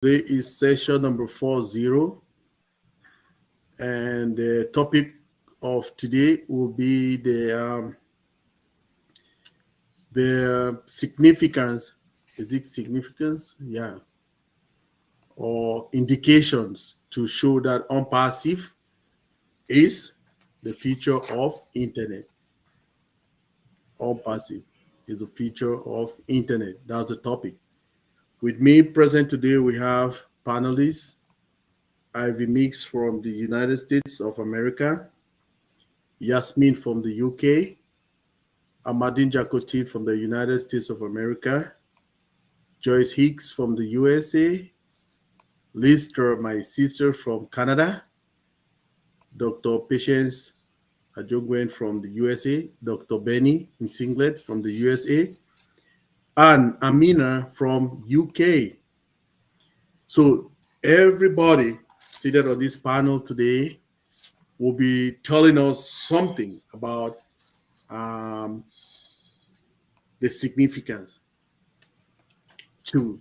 Today is session number 40, and the topic of today will be the significance. Is it significance? Yeah, or indications to show that ONPASSIVE is the future of internet. ONPASSIVE is the future of internet. That's the topic. With me present today, we have panelists Ivy Mix from the United States of America, Yasmin from the UK, Amadine Jacotin from the United States of America, Joyce Hicks from the USA, Lister, my sister from Canada, Dr. Patience Ajogwen from the USA, Dr. Benny Singlet from the USA, and Amina from UK. So everybody seated on this panel today will be telling us something about the significance to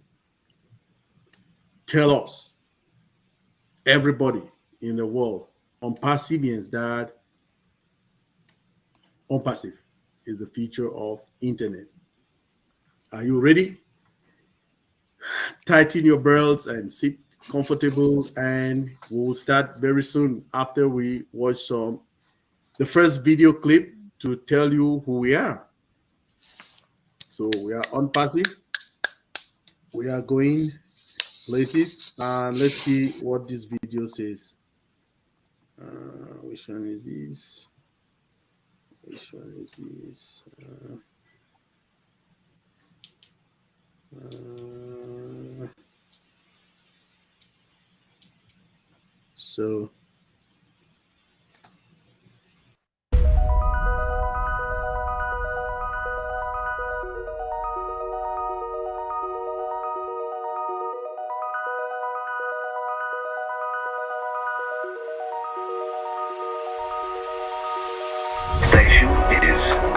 tell us, everybody in the world, ONPASSIVians, that ONPASSIVE is the future of internet. Are you ready? Tighten your belts and sit comfortable, and we'll start very soon after we watch the first video clip to tell you who we are. So we are ONPASSIVE. We are going places, and let's see what this video says. Which one is this? Which one is this? So station is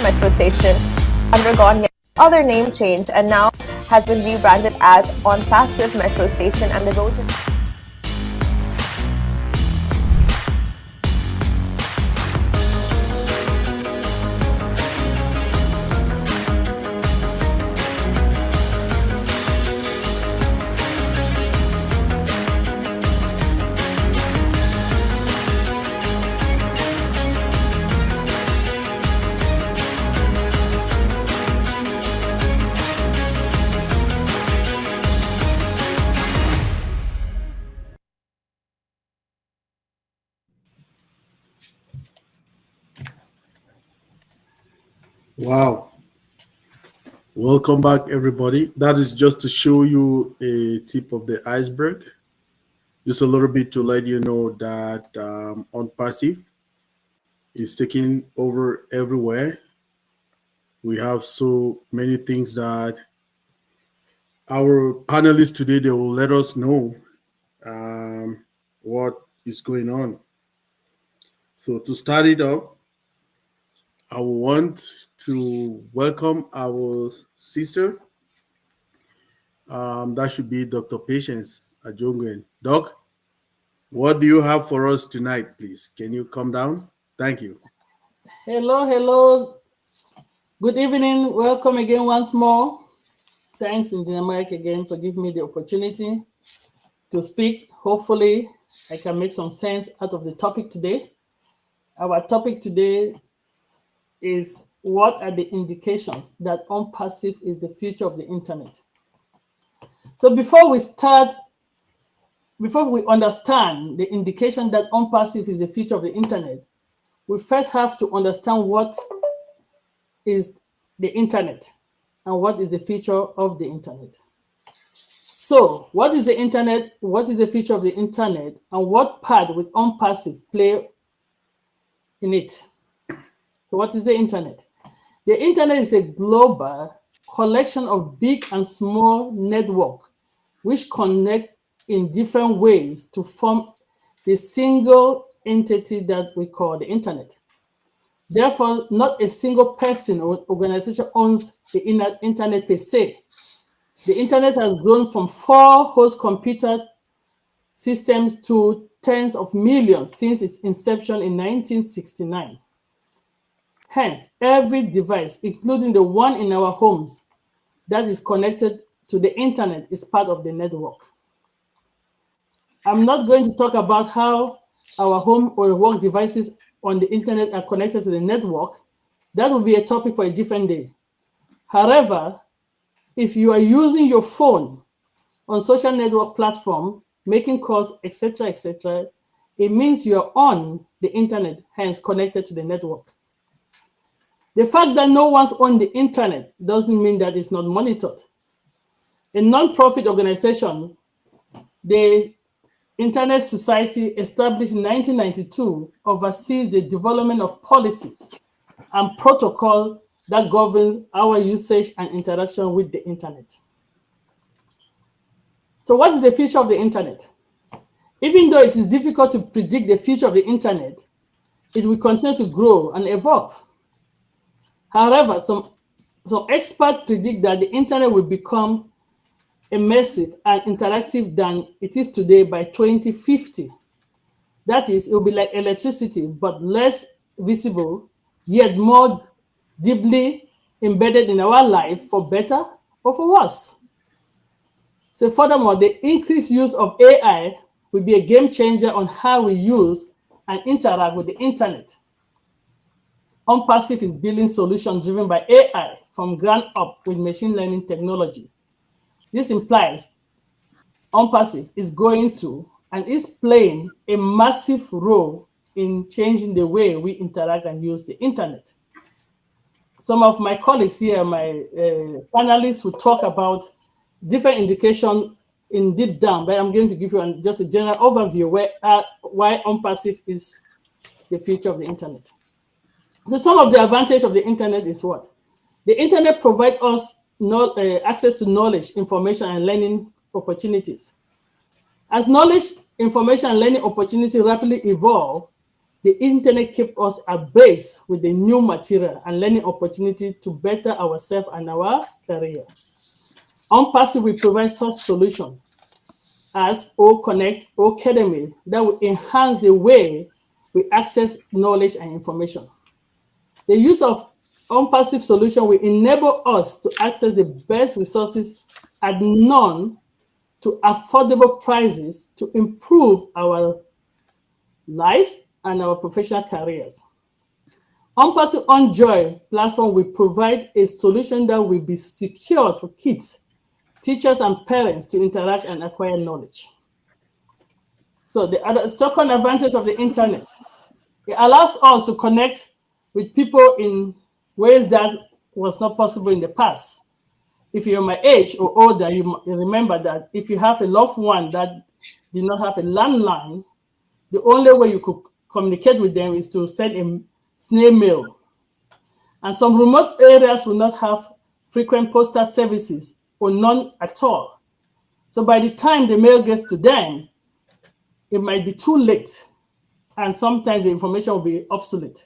metro station undergone yet other name change and now has been rebranded as ONPASSIVE Metro Station, and the roads wow. Welcome back, everybody. That is just to show you a tip of the iceberg, just a little bit to let you know that ONPASSIVE is taking over everywhere. We have so many things that our panelists today, they will let us know what is going on. So to start it up, I want to welcome our sister. That should be Dr. Patience Ajongwen. Doc, what do you have for us tonight, please? Can you come down? Thank you. Hello. Good evening. Welcome again once more. Thanks, Engineer Mike, again for giving me the opportunity to speak. Hopefully, I can make some sense out of the topic today. Our topic today is what are the indications that ONPASSIVE is the future of the internet? So before we understand the indication that ONPASSIVE is the future of the internet, we first have to understand what is the internet and what is the future of the internet. So what is the internet? What is the future of the internet? And what part will ONPASSIVE play in it? So what is the internet? The internet is a global collection of big and small networks which connect in different ways to form the single entity that we call the internet. Therefore, not a single person or organization owns the internet per se. The internet has grown from 4 host computer systems to tens of millions since its inception in 1969. Hence, every device, including the one in our homes, that is connected to the internet is part of the network. I'm not going to talk about how our home or work devices on the internet are connected to the network. That will be a topic for a different day. However, if you are using your phone on social network platform, making calls, etc., it means you are on the internet, hence connected to the network. The fact that no one's on the internet doesn't mean that it's not monitored. A non-profit organization, the Internet Society, established in 1992, oversees the development of policies and protocol that govern our usage and interaction with the internet. So what is the future of the internet? Even though it is difficult to predict the future of the internet, it will continue to grow and evolve. However, some experts predict that the internet will become immersive and interactive than it is today by 2050. That is, it will be like electricity, but less visible, yet more deeply embedded in our life for better or for worse. So furthermore, the increased use of AI will be a game changer on how we use and interact with the internet. ONPASSIVE is building solutions driven by AI from ground up with machine learning technology. This implies ONPASSIVE is going to and is playing a massive role in changing the way we interact and use the internet. Some of my colleagues here, my panelists, will talk about different indications in deep down, but I'm going to give you just a general overview why ONPASSIVE is the future of the internet. So some of the advantage of the internet is what? The internet provides us access to knowledge, information, and learning opportunities. As knowledge, information, and learning opportunities rapidly evolve, the internet keeps us abreast with the new material and learning opportunity to better ourselves and our career. ONPASSIVE will provide such solutions as OConnect, Academy that will enhance the way we access knowledge and information. The use of ONPASSIVE solution will enable us to access the best resources at none to affordable prices to improve our life and our professional careers. ONPASSIVE OnJoy platform will provide a solution that will be secured for kids, teachers, and parents to interact and acquire knowledge. So the second advantage of the internet, it allows us to connect with people in ways that was not possible in the past. If you're my age or older, you remember that if you have a loved one that did not have a landline, the only way you could communicate with them is to send snail mail. And some remote areas will not have frequent postal services or none at all. So by the time the mail gets to them, it might be too late. And sometimes the information will be obsolete.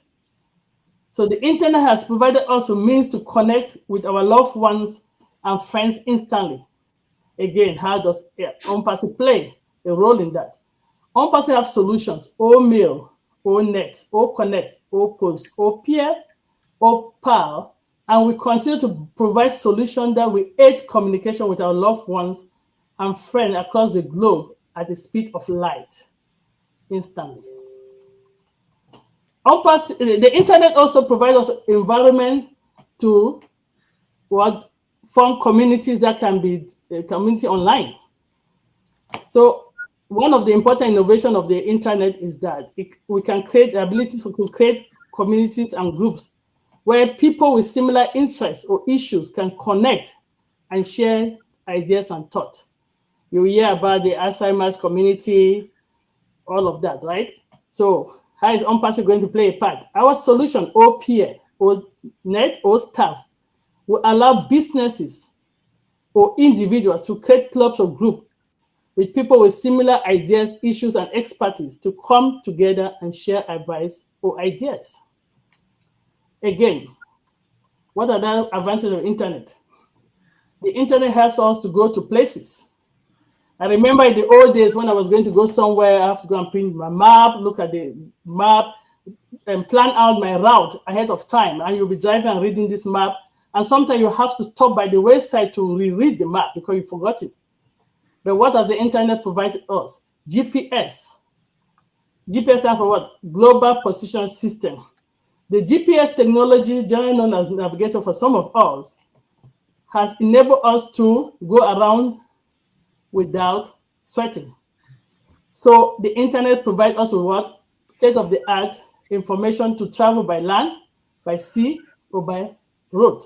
So the internet has provided us a means to connect with our loved ones and friends instantly. Again, how does ONPASSIVE play a role in that? ONPASSIVE have solutions, O-Mail, O-Net, O-Connect, O-Post, O-Peer, O-Pal, and we continue to provide solutions that will aid communication with our loved ones and friends across the globe at the speed of light, instantly. The internet also provides us an environment to form communities that can be a community online. So one of the important innovations of the internet is that we can create the ability to create communities and groups where people with similar interests or issues can connect and share ideas and thoughts. You hear about the Alzheimer's community, all of that, right? So how is ONPASSIVE going to play a part? Our solution, or peer, or net, or staff, will allow businesses or individuals to create clubs or groups with people with similar ideas, issues, and expertise to come together and share advice or ideas. Again, what are the advantages of the internet? The internet helps us to go to places. I remember in the old days when I was going to go somewhere, I have to go and print my map, look at the map, and plan out my route ahead of time. And you'll be driving and reading this map. And sometimes you have to stop by the wayside to reread the map because you forgot it. But what does the internet provide us? GPS. GPS stands for what? Global Position System. The GPS technology, generally known as navigator for some of us, has enabled us to go around without sweating. So the internet provides us with what? State-of-the-art information to travel by land, by sea, or by road,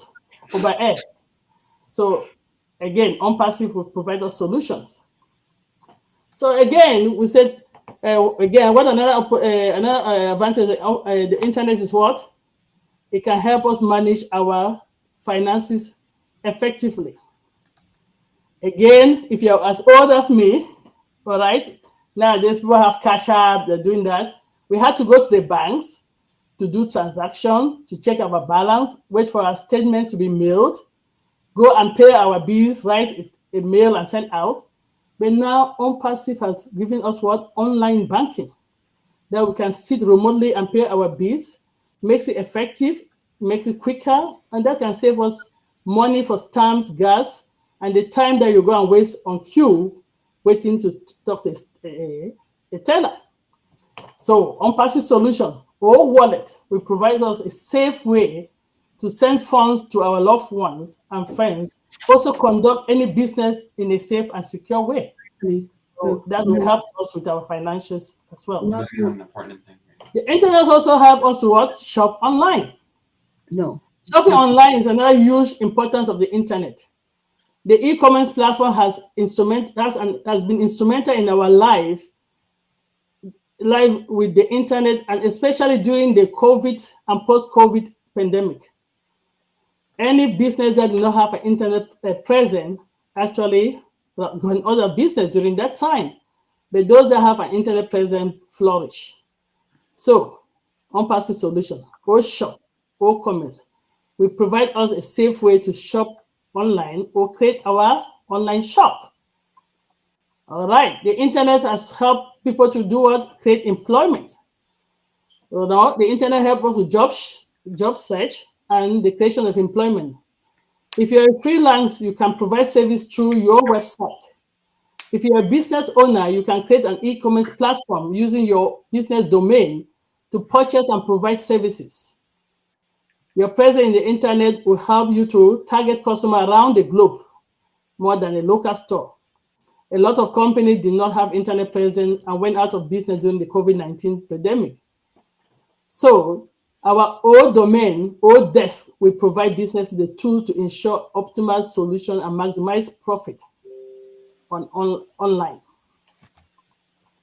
or by air. So again, ONPASSIVE will provide us solutions. So again, we said, again, what another advantage of the internet is what? It can help us manage our finances effectively. Again, if you're as old as me, all right, nowadays people have Cash App, they're doing that. We had to go to the banks to do transactions, to check our balance, wait for our statements to be mailed, go and pay our bills, write a mail and send out. But now ONPASSIVE has given us what? Online banking, that we can sit remotely and pay our bills, makes it effective, makes it quicker, and that can save us money for stamps, gas, and the time that you go and waste on queue waiting to talk to a teller. So ONPASSIVE solution or wallet will provide us a safe way to send funds to our loved ones and friends, also conduct any business in a safe and secure way. So that will help us with our financials as well. The internet also help us to what? Shop online. Shopping online is another huge importance of the internet. The e-commerce platform has been instrumental in our life with the internet, and especially during the COVID and post-COVID pandemic. Any business that did not have an internet present actually going out of business during that time. But those that have an internet present flourish. So, ONPASSIVE solution, or shop, or commerce, will provide us a safe way to shop online or create our online shop. All right, the internet has helped people to do what? Create employment. So now the internet helps us with job search and the creation of employment. If you're a freelance, you can provide service through your website. If you're a business owner, you can create an e-commerce platform using your business domain to purchase and provide services. Your presence in the internet will help you to target customers around the globe more than a local store. A lot of companies did not have internet presence and went out of business during the COVID-19 pandemic. So our old domain, old desk will provide businesses the tool to ensure optimal solution and maximize profit online.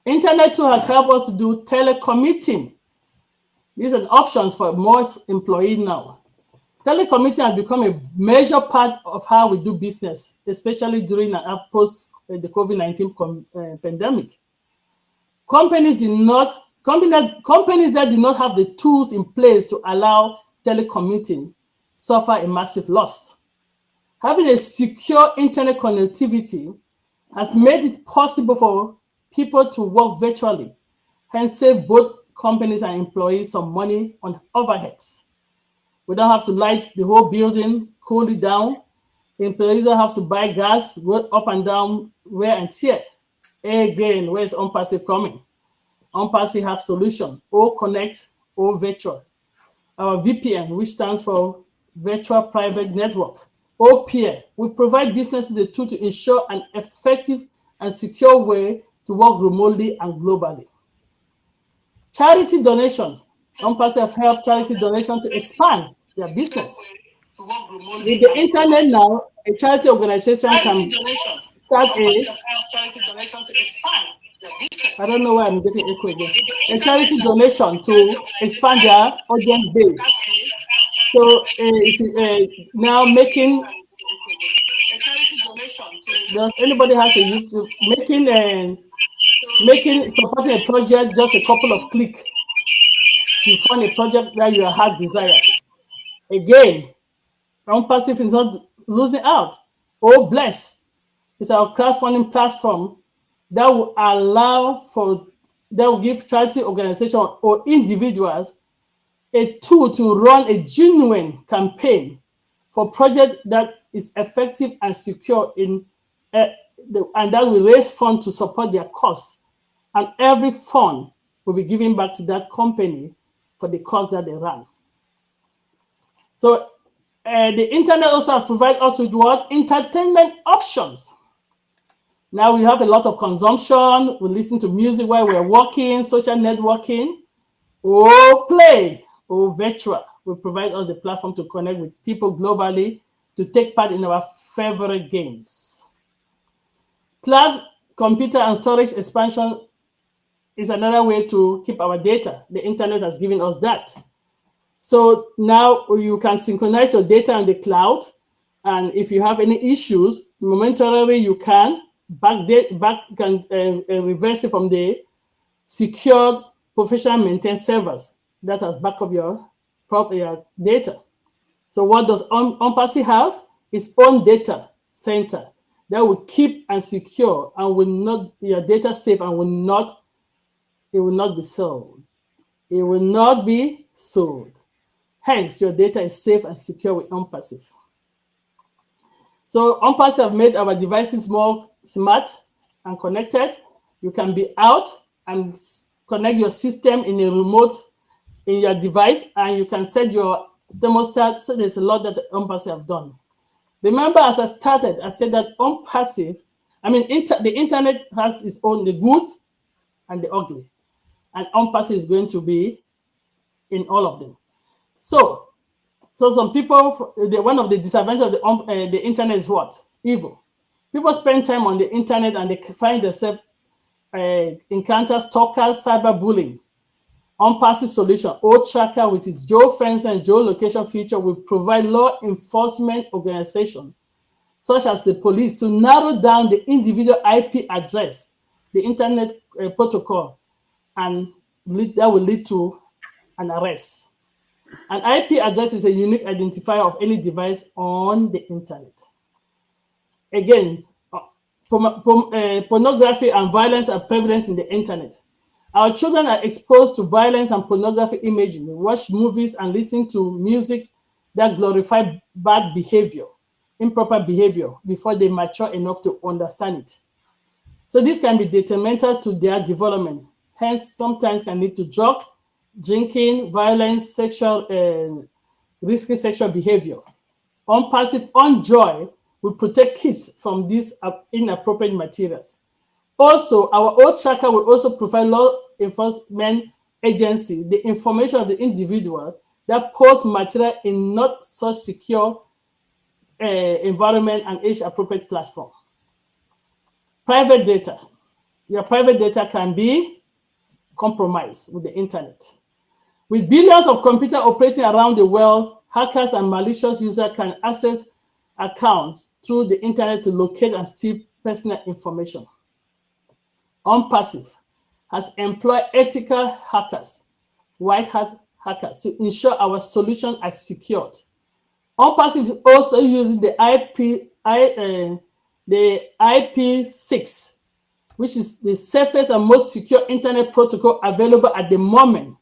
Internet too has helped us to do telecommuting. These are options for most employees now. Telecommuting has become a major part of how we do business, especially during and post the COVID-19 pandemic. Companies that did not have the tools in place to allow telecommuting suffer a massive loss. Having a secure internet connectivity has made it possible for people to work virtually, hence save both companies and employees some money on overheads. We don't have to light the whole building, cool it down. Employees don't have to buy gas, go up and down, wear and tear. Again, where's ONPASSIVE coming? ONPASSIVE have solution, O Connect, O Virtual. Our VPN, which stands for Virtual Private Network. O Peer, we provide businesses the tool to ensure an effective and secure way to work remotely and globally. Charity donation. ONPASSIVE have helped charity donation to expand their business. With the internet now, a charity organization can start I don't know why I'm getting echo again. A charity donation to expand their audience base. So now making. Does anybody has a YouTube supporting a project just a couple of clicks? You find a project that you had desire. Again, ONPASSIVE is not losing out. Oh, bless! It's our crowdfunding platform that will give charity organizations or individuals a tool to run a genuine campaign for projects that is effective and secure and that will raise funds to support their costs. And every fund will be given back to that company for the cost that they run. So the internet also provides us with what? Entertainment options. Now we have a lot of consumption. We listen to music while we're working, social networking, or play, or virtual. Will provide us a platform to connect with people globally to take part in our favorite games. Cloud computer and storage expansion is another way to keep our data. The internet has given us that. So now you can synchronize your data on the cloud. And if you have any issues, momentarily you can reverse it from the secured professional maintained servers that has back up your data. So what does ONPASSIVE have? Its own data center that will keep and secure and will not your data safe and it will not be sold. It will not be sold. Hence, your data is safe and secure with ONPASSIVE. So ONPASSIVE have made our devices more smart and connected. You can be out and connect your system in a remote in your device, and you can set your thermostat. So there's a lot that ONPASSIVE have done. Remember, as I started, I said that ONPASSIVE, the internet has its own, the good and the ugly. And ONPASSIVE is going to be in all of them. So some people, one of the disadvantages of the internet is what? Evil. People spend time on the internet and they find themselves encounter stalkers, cyberbullying. ONPASSIVE solution, OTracker, with its geofence and geolocation feature, will provide law enforcement organizations, such as the police, to narrow down the individual IP address, the internet protocol, and that will lead to an arrest. An IP address is a unique identifier of any device on the internet. Again, pornography and violence are prevalent in the internet. Our children are exposed to violence and pornography imaging. They watch movies and listen to music that glorify bad behavior, improper behavior, before they mature enough to understand it. So this can be detrimental to their development. Hence, sometimes can lead to drug, drinking, violence, risky sexual behavior. ONPASSIVE OnJoy will protect kids from these inappropriate materials. Also, our OTracker will also provide law enforcement agency the information of the individual that posts material in not such secure environment and age-appropriate platform. Private data. Your private data can be compromised with the internet. With billions of computers operating around the world, hackers and malicious users can access accounts through the internet to locate and steal personal information. ONPASSIVE has employed ethical hackers, white hat hackers, to ensure our solutions are secured. ONPASSIVE is also using the IP6, which is the safest and most secure internet protocol available at the moment.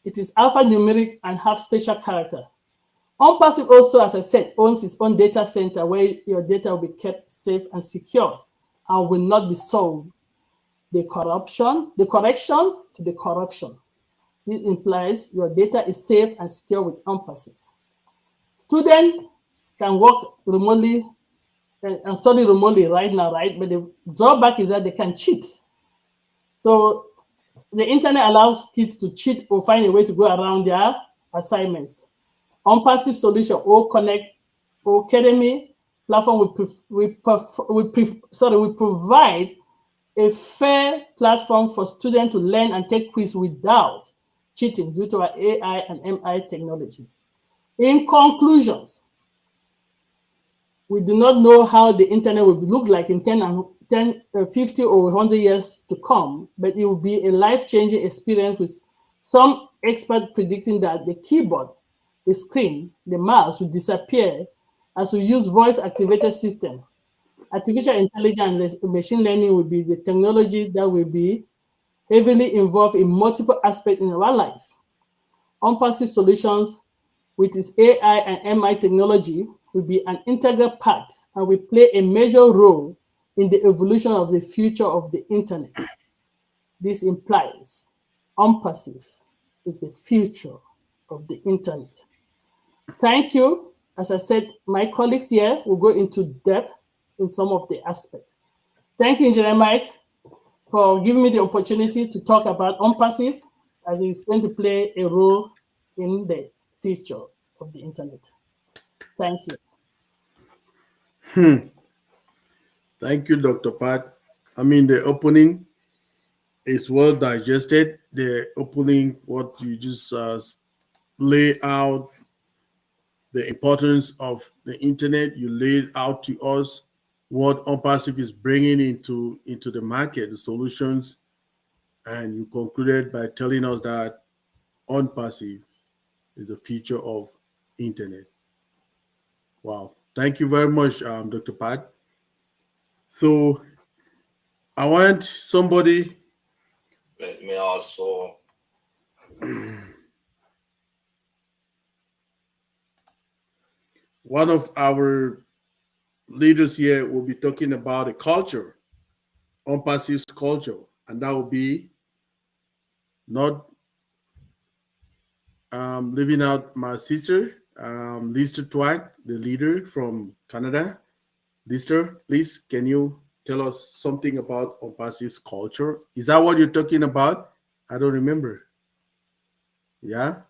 It is alphanumeric and have special character. ONPASSIVE also, as I said, owns its own data center where your data will be kept safe and secure and will not be sold. The correction to the corruption. This implies your data is safe and secure with ONPASSIVE. Students can work remotely and study remotely right now, right? But the drawback is that they can cheat. So the internet allows kids to cheat or find a way to go around their assignments. ONPASSIVE solution, Academy platform will provide a fair platform for students to learn and take quiz without cheating due to our AI and MI technologies. In conclusions, we do not know how the internet will look like in 50 or 100 years to come, but it will be a life-changing experience, with some experts predicting that the keyboard, the screen, the mouse will disappear as we use voice-activated system. Artificial intelligence and machine learning will be the technology that will be heavily involved in multiple aspects in our life. ONPASSIVE solutions with its AI and MI technology will be an integral part and will play a major role in the evolution of the future of the internet. This implies ONPASSIVE is the future of the internet. Thank you. As I said, my colleagues here will go into depth in some of the aspects. Thank you, Engineer Mike, for giving me the opportunity to talk about ONPASSIVE, as it's going to play a role in the future of the internet. Thank you. Thank you, Dr. Pat. I mean, the opening is well digested. The opening, what you just lay out, the importance of the internet, you laid out to us what ONPASSIVE is bringing into the market, the solutions, and you concluded by telling us that ONPASSIVE is the future of internet. Wow. Thank you very much, Dr. Pat. So I want somebody. Let me also. One of our leaders here will be talking about a culture, ONPASSIVE's culture, and that will be not leaving out my sister, Lister Twag, the leader from Canada. Lister, please, can you tell us something about ONPASSIVE's culture? Is that what you're talking about? I don't remember. Yeah?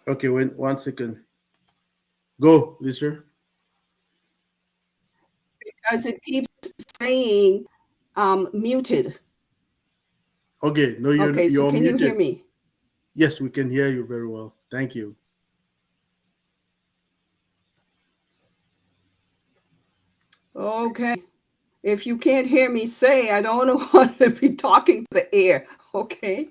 Okay, wait 1 second. Go, Lister. Because it keeps saying muted. Okay, no, you're Okay, so you're can muted. you hear me? Yes, we can hear you very well. Thank you. Okay. If you can't hear me say, I don't want to be talking to the air. Okay.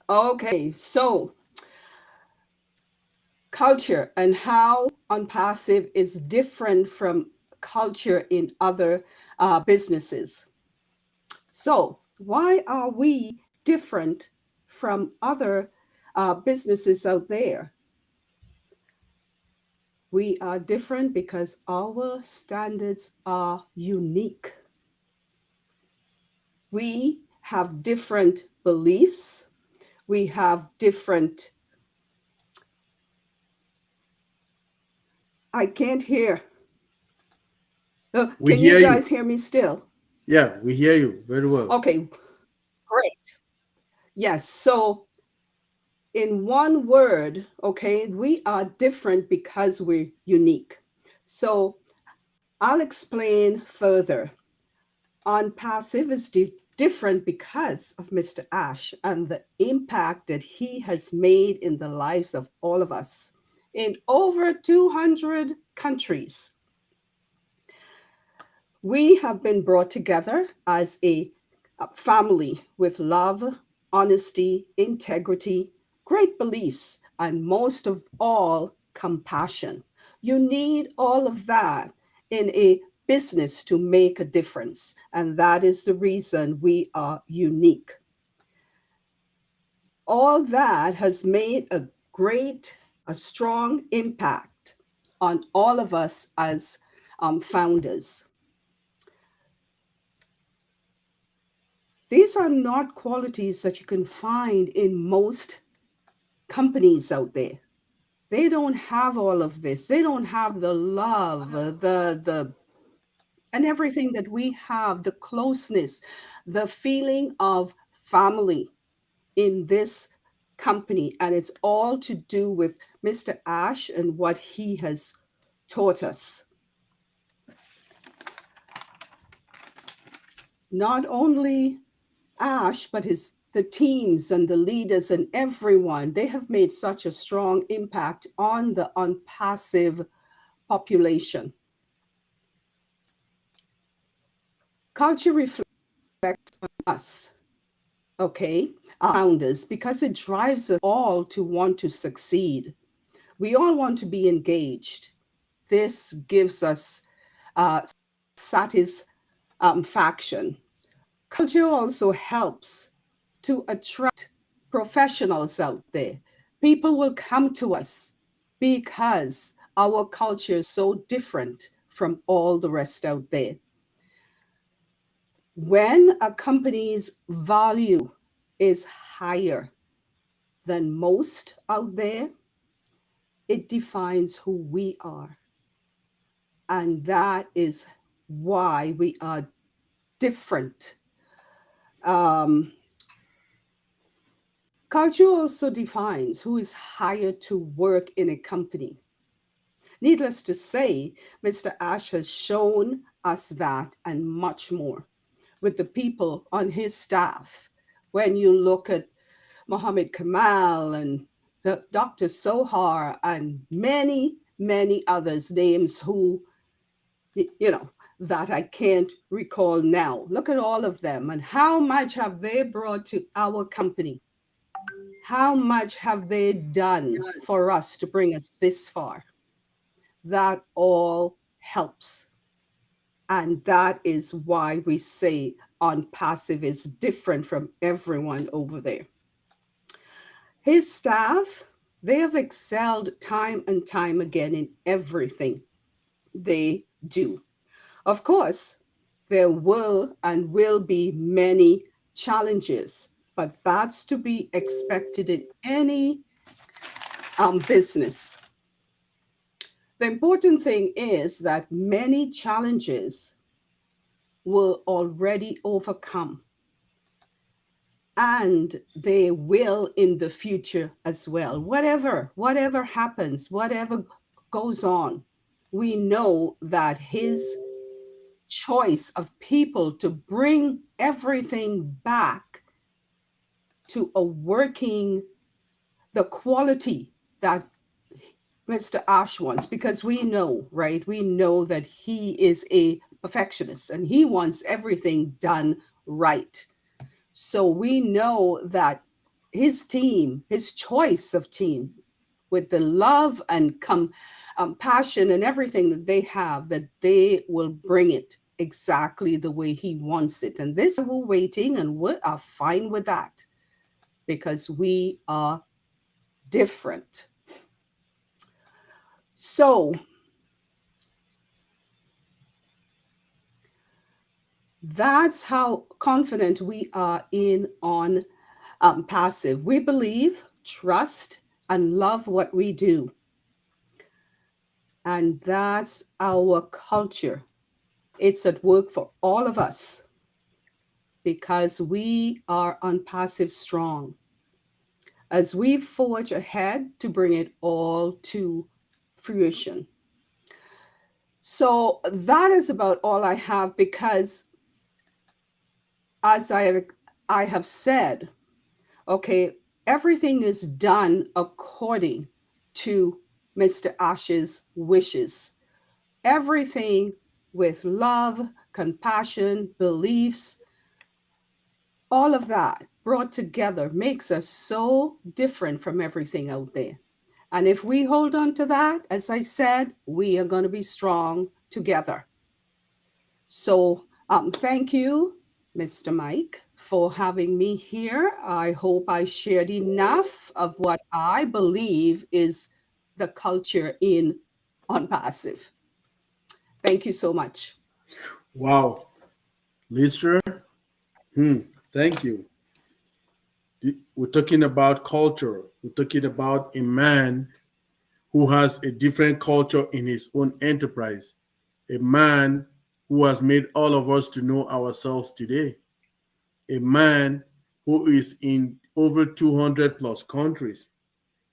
Okay, so culture and how ONPASSIVE is different from culture in other businesses. So why are we different from other businesses out there? We are different because our standards are unique. We have different beliefs. We have different. I can't hear. Can you guys hear me still? Yeah, we hear you very well. Okay, great. Yes, so in one word, okay, we are different because we're unique. So I'll explain further. ONPASSIVE is different because of Mr. Ash and the impact that he has made in the lives of all of us in over 200 countries. We have been brought together as a family with love, honesty, integrity, great beliefs, and most of all, compassion. You need all of that in a business to make a difference. And that is the reason we are unique. All that has made a strong impact on all of us as founders. These are not qualities that you can find in most companies out there. They don't have all of this. They don't have the love, and everything that we have, the closeness, the feeling of family in this company. And it's all to do with Mr. Ash and what he has taught us. Not only Ash, but the teams and the leaders and everyone, they have made such a strong impact on the ONPASSIVE population. Culture reflects on us, okay, our founders, because it drives us all to want to succeed. We all want to be engaged. This gives us satisfaction. Culture also helps to attract professionals out there. People will come to us because our culture is so different from all the rest out there. When a company's value is higher than most out there, it defines who we are. And that is why we are different. Culture also defines who is hired to work in a company. Needless to say, Mr. Ash has shown us that and much more with the people on his staff. When you look at Mohammed Kamal and Dr. Sohar and many, many others, names who, that I can't recall now. Look at all of them and how much have they brought to our company? How much have they done for us to bring us this far? That all helps. And that is why we say ONPASSIVE is different from everyone over there. His staff, they have excelled time and time again in everything they do. Of course, there were and will be many challenges, but that's to be expected in any business. The important thing is that many challenges were already overcome, and they will in the future as well. Whatever happens, whatever goes on, we know that his choice of people to bring everything back to a working, the quality that Mr. Ash wants, because we know, right? We know that he is a perfectionist and he wants everything done right. So we know that his team, his choice of team, with the love and passion and everything that they have, that they will bring it exactly the way he wants it. And this we're waiting, and we are fine with that because we are different. So that's how confident we are in ONPASSIVE. We believe, trust, and love what we do. And that's our culture. It's at work for all of us because we are ONPASSIVE strong as we forge ahead to bring it all to fruition. So that is about all I have, because as I have said, okay, everything is done according to Mr. Ash's wishes. Everything with love, compassion, beliefs, all of that brought together makes us so different from everything out there. And if we hold on to that, as I said, we are going to be strong together. So thank you, Mr. Mike, for having me here. I hope I shared enough of what I believe is the culture in ONPASSIVE. Thank you so much. Wow, Lystra, thank you. We're talking about culture. We're talking about a man who has a different culture in his own enterprise, a man who has made all of us to know ourselves today, a man who is in over 200 plus countries,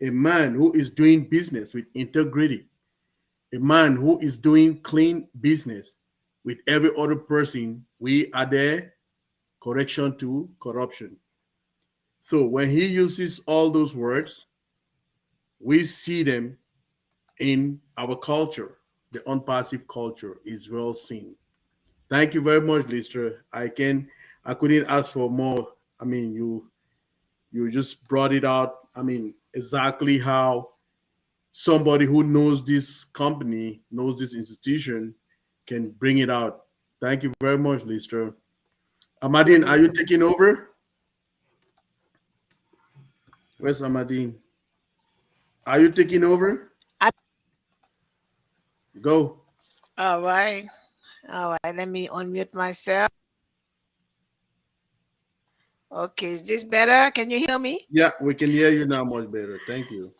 a man who is doing business with integrity, a man who is doing clean business with every other person. We are there, correction to corruption. So when he uses all those words, we see them in our culture. The ONPASSIVE culture is well seen. Thank you very much, Lister. I couldn't ask for more. I mean, you just brought it out. I mean, exactly how somebody who knows this company, knows this institution, can bring it out. Thank you very much, Lister. Amadine, are you taking over? Where's Amadine? Are you taking over? Go. All right. Let me unmute myself. Okay, is this better? Can you hear me? Yeah, we can hear you now much better. Thank you.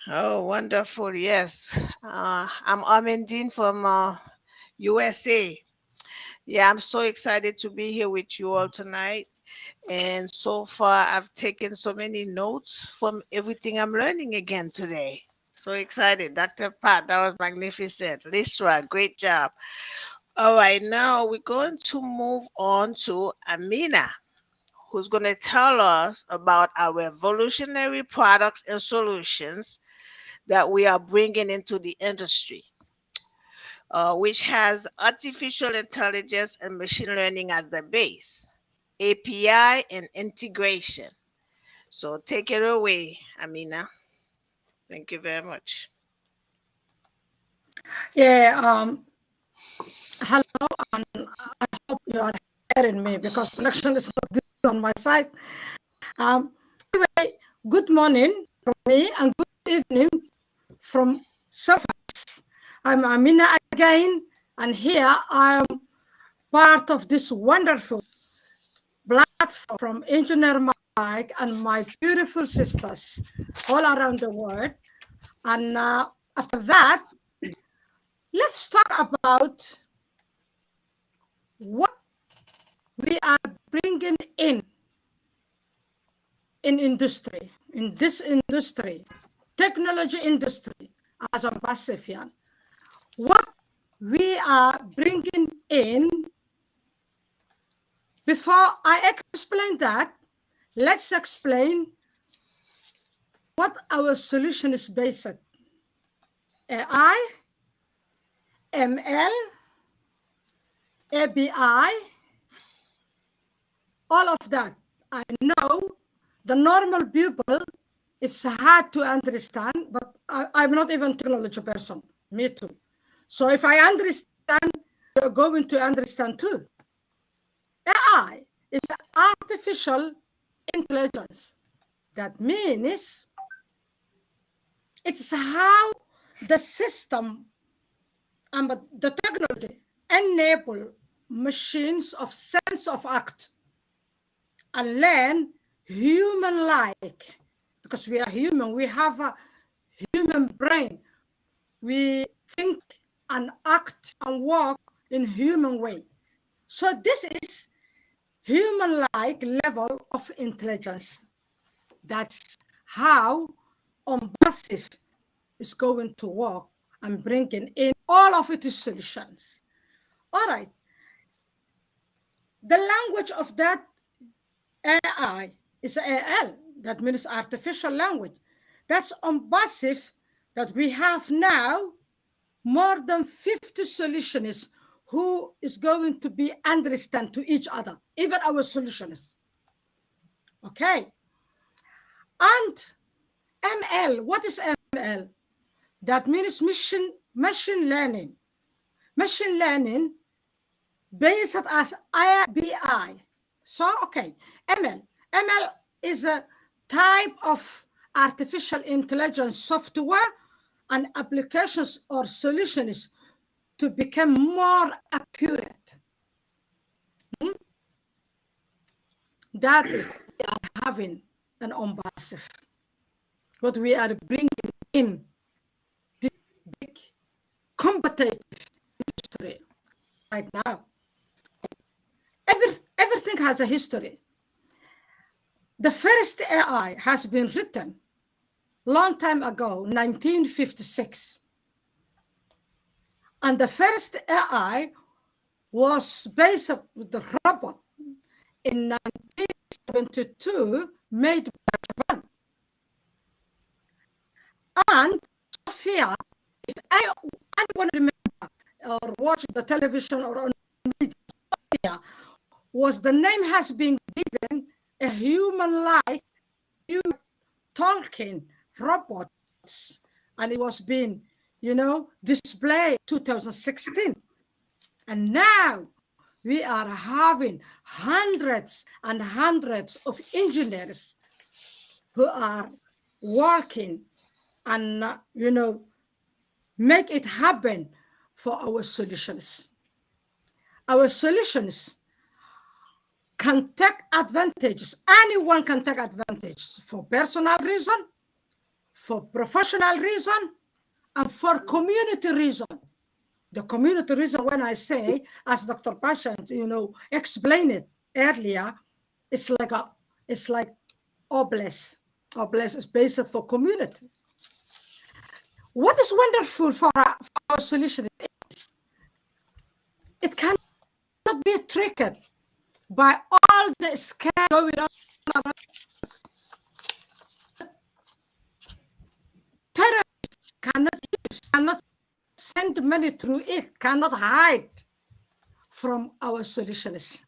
Oh, wonderful. Yes. I'm Amandine from USA. Yeah, I'm so excited to be here with you all tonight. And so far, I've taken so many notes from everything I'm learning again today. So excited. Dr. Pat, that was magnificent. Listra, great job. All right, now we're going to move on to Amina, who's going to tell us about our revolutionary products and solutions that we are bringing into the industry, which has artificial intelligence and machine learning as the base, API and integration. So take it away, Amina. Thank you very much. Yeah, hello, and I hope you are hearing me because connection is not good on my side. Anyway, good morning from me and good evening from Surface. I'm Amina again, and here I am part of this wonderful platform from Engineer Mike and my beautiful sisters all around the world. And after that, let's talk about what we are bringing in industry, in this industry, technology industry, as ONPASSIVE. What we are bringing in, before I explain that, let's explain what our solution is based on. AI, ML, ABI, all of that. I know the normal people, it's hard to understand, but I'm not even technology person, me too. So if I understand, you're going to understand too. AI is artificial intelligence. That means it's how the system and the technology enable machines of sense of act and learn human-like, because we are human, we have a human brain. We think and act and walk in human way. So this is human-like level of intelligence. That's how ONPASSIVE is going to work and bringing in all of its solutions. All right. The language of that AI is AL, that means artificial language. That's ONPASSIVE that we have now more than 50 solutionists who is going to be understand to each other, even our solutionists. Okay. And ML, what is ML? That means machine learning. Machine learning based as IBI. So, okay, ML. ML is a type of artificial intelligence software and applications or solutions to become more accurate. That is we are having an ONPASSIVE. What we are bringing in this big competitive industry right now. Everything has a history. The first AI has been written long time ago, 1956. And the first AI was based with the robot in 1972, made by Japan. And Sophia, if anyone remember or watch the television or on media, Sophia was the name has been given a human-like, talking robots, and it was being, displayed 2016. And now we are having hundreds and hundreds of engineers who are working and, make it happen for our solutions. Our solutions can take advantages. Anyone can take advantage for personal reason, for professional reason, and for community reason. The community reason, when I say, as Dr. Pasha, explained it earlier, it's like oblast. Oblast is based for community. What is wonderful for our solution is it cannot be tricked by all the scam going on. Terrorists cannot send money through it, cannot hide from our solutions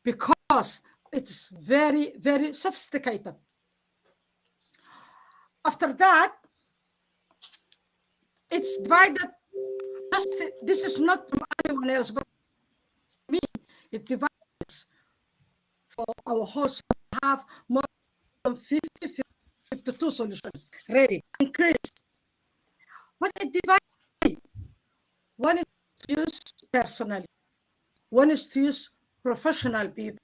because it's very, very sophisticated. After that, it's divided. This is not from anyone else, but me. It divides for our host have more than 52 solutions ready, increased. But it divides. One is to use personally. One is to use professional people,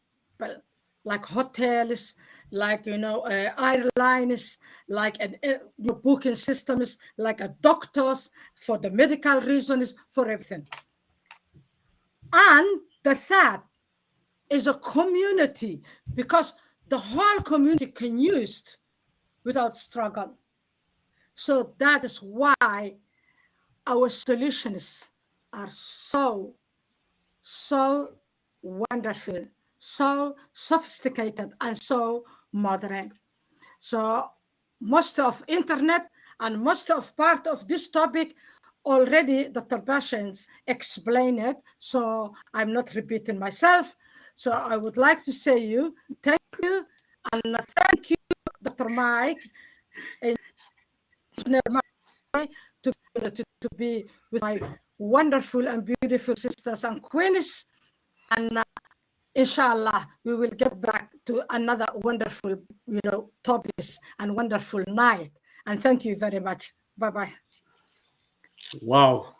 like hotels, like airlines, like booking systems, like doctors for the medical reasons, for everything. And the third is a community, because the whole community can use it without struggle. So that is why our solutions are so wonderful, so sophisticated, and so modern. So most of internet and most of part of this topic already Dr. Bashens explained it, so I'm not repeating myself. So I would like to say thank you, and thank you, Dr. Mike, and to be with my wonderful and beautiful sisters and queens, and inshallah we will get back to another wonderful topics and wonderful night, and thank you very much. Bye-bye. Wow.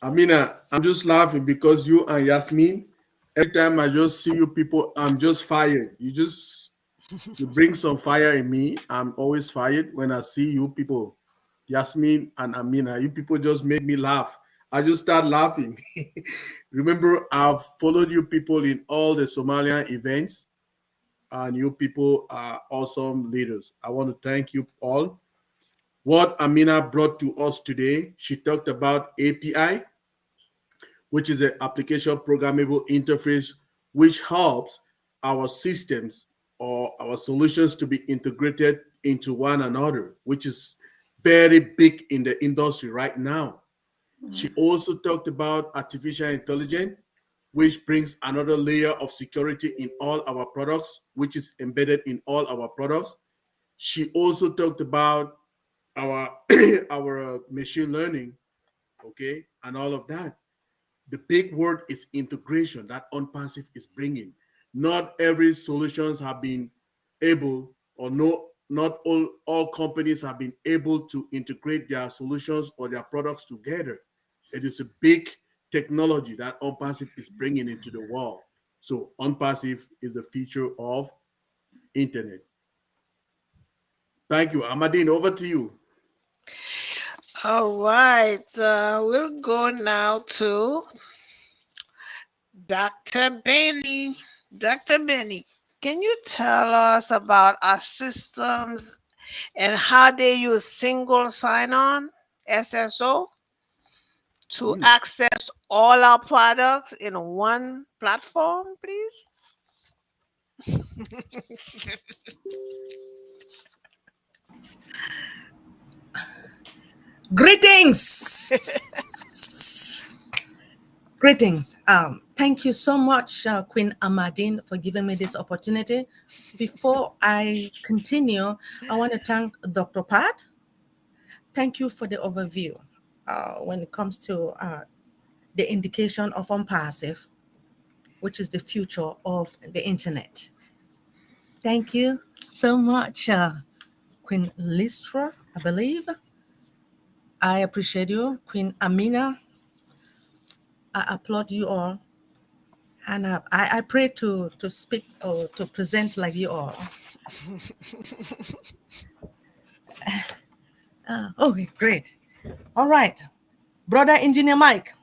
Amina, I'm just laughing because you and Yasmin, every time I just see you people, I'm just fired. You bring some fire in me. I'm always fired when I see you people, Yasmin and Amina. You people just make me laugh. I just start laughing. Remember, I've followed you people in all the Somalian events, and you people are awesome leaders. I want to thank you all. What Amina brought to us today, she talked about API, which is an application programmable interface, which helps our systems or our solutions to be integrated into one another, which is very big in the industry right now. She also talked about artificial intelligence, which brings another layer of security in all our products, which is embedded in all our products. She also talked about our our machine learning, okay, and all of that. The big word is integration that ONPASSIVE is bringing. Not every solutions have been able, or no, not all companies have been able to integrate their solutions or their products together. It is a big technology that ONPASSIVE is bringing into the world. So ONPASSIVE is a feature of internet. Thank you. Amadine, over to you. All right, we'll go now to Dr. Benny. Dr. Benny, can you tell us about our systems and how they use single sign-on, SSO, to access all our products in one platform, please? Greetings. Greetings. Thank you so much, Queen Amadine, for giving me this opportunity. Before I continue, I want to thank Dr. Pat. Thank you for the overview when it comes to the indication of ONPASSIVE, which is the future of the internet. Thank you so much, Queen Listra, I believe. I appreciate you, Queen Amina. I applaud you all, and I pray to speak or to present like you all. Okay, great. All right, brother Engineer Mike,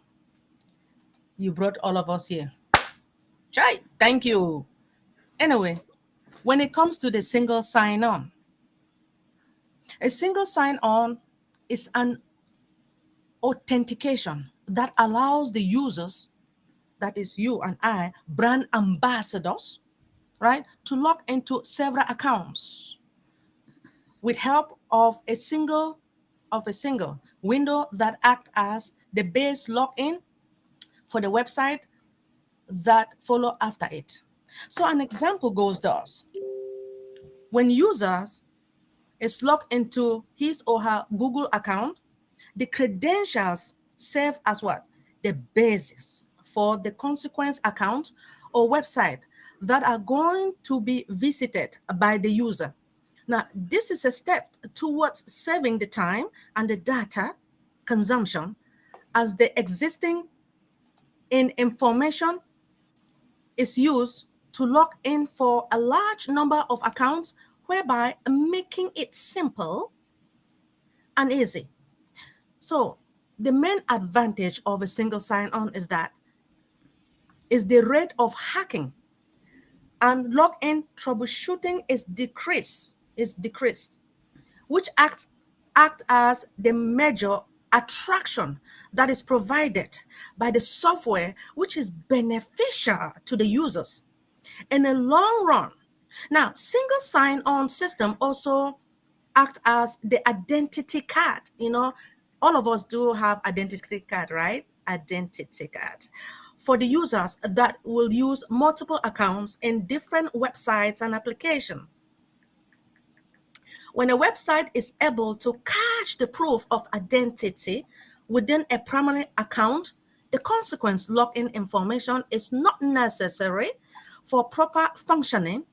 you brought all of us here. Chai, thank you. Anyway, when it comes to the single sign-on, a single sign-on is an authentication that allows the users, that is you and I, brand ambassadors, right, to log into several accounts with help of a single window that acts as the base login for the website that follow after it. So an example goes thus. When users is logged into his or her Google account, the credentials serve as what? The basis for the consequence account or website that are going to be visited by the user. Now, this is a step towards saving the time and the data consumption, as the existing information is used to log in for a large number of accounts, whereby making it simple and easy. So the main advantage of a single sign-on is the rate of hacking and login troubleshooting is decreased, which act as the major attraction that is provided by the software, which is beneficial to the users in the long run. Now, single sign-on system also act as the identity card. You know, all of us do have identity card, right? Identity card for the users that will use multiple accounts in different websites and applications. When a website is able to cache the proof of identity within a primary account, the consequence login information is not necessary for proper functioning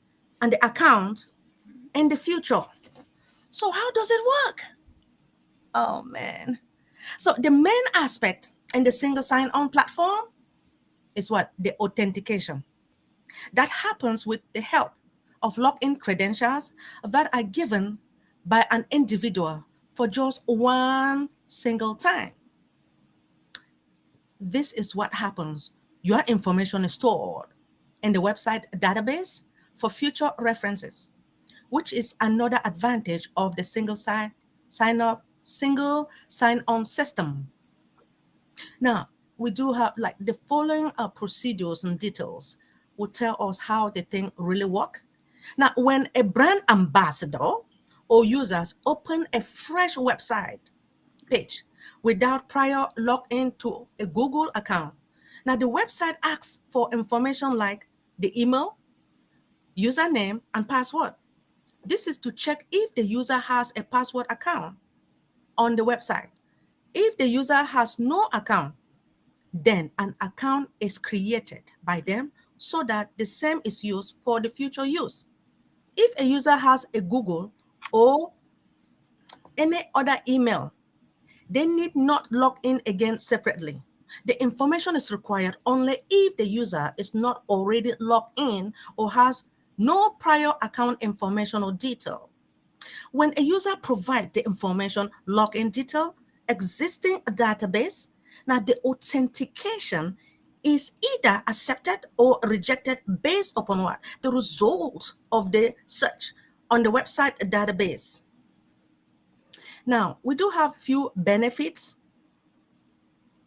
and the account in the future. So how does it work? Oh man. So the main aspect in the single sign-on platform is what? The authentication. That happens with the help of login credentials that are given by an individual for just one single time. This is what happens. Your information is stored in the website database for future references, which is another advantage of the single sign-on system. Now, we do have like the following procedures and details will tell us how the thing really work. Now, when a brand ambassador or users open a fresh website page without prior login to a Google account, now the website asks for information like the email, username, and password. This is to check if the user has a password account on the website. If the user has no account, then an account is created by them so that the same is used for the future use. If a user has a Google or any other email, they need not log in again separately. The information is required only if the user is not already logged in or has no prior account information or detail. When a user provides the information, login detail, existing database, now the authentication is either accepted or rejected based upon what? The result of the search on the website database. Now, we do have few benefits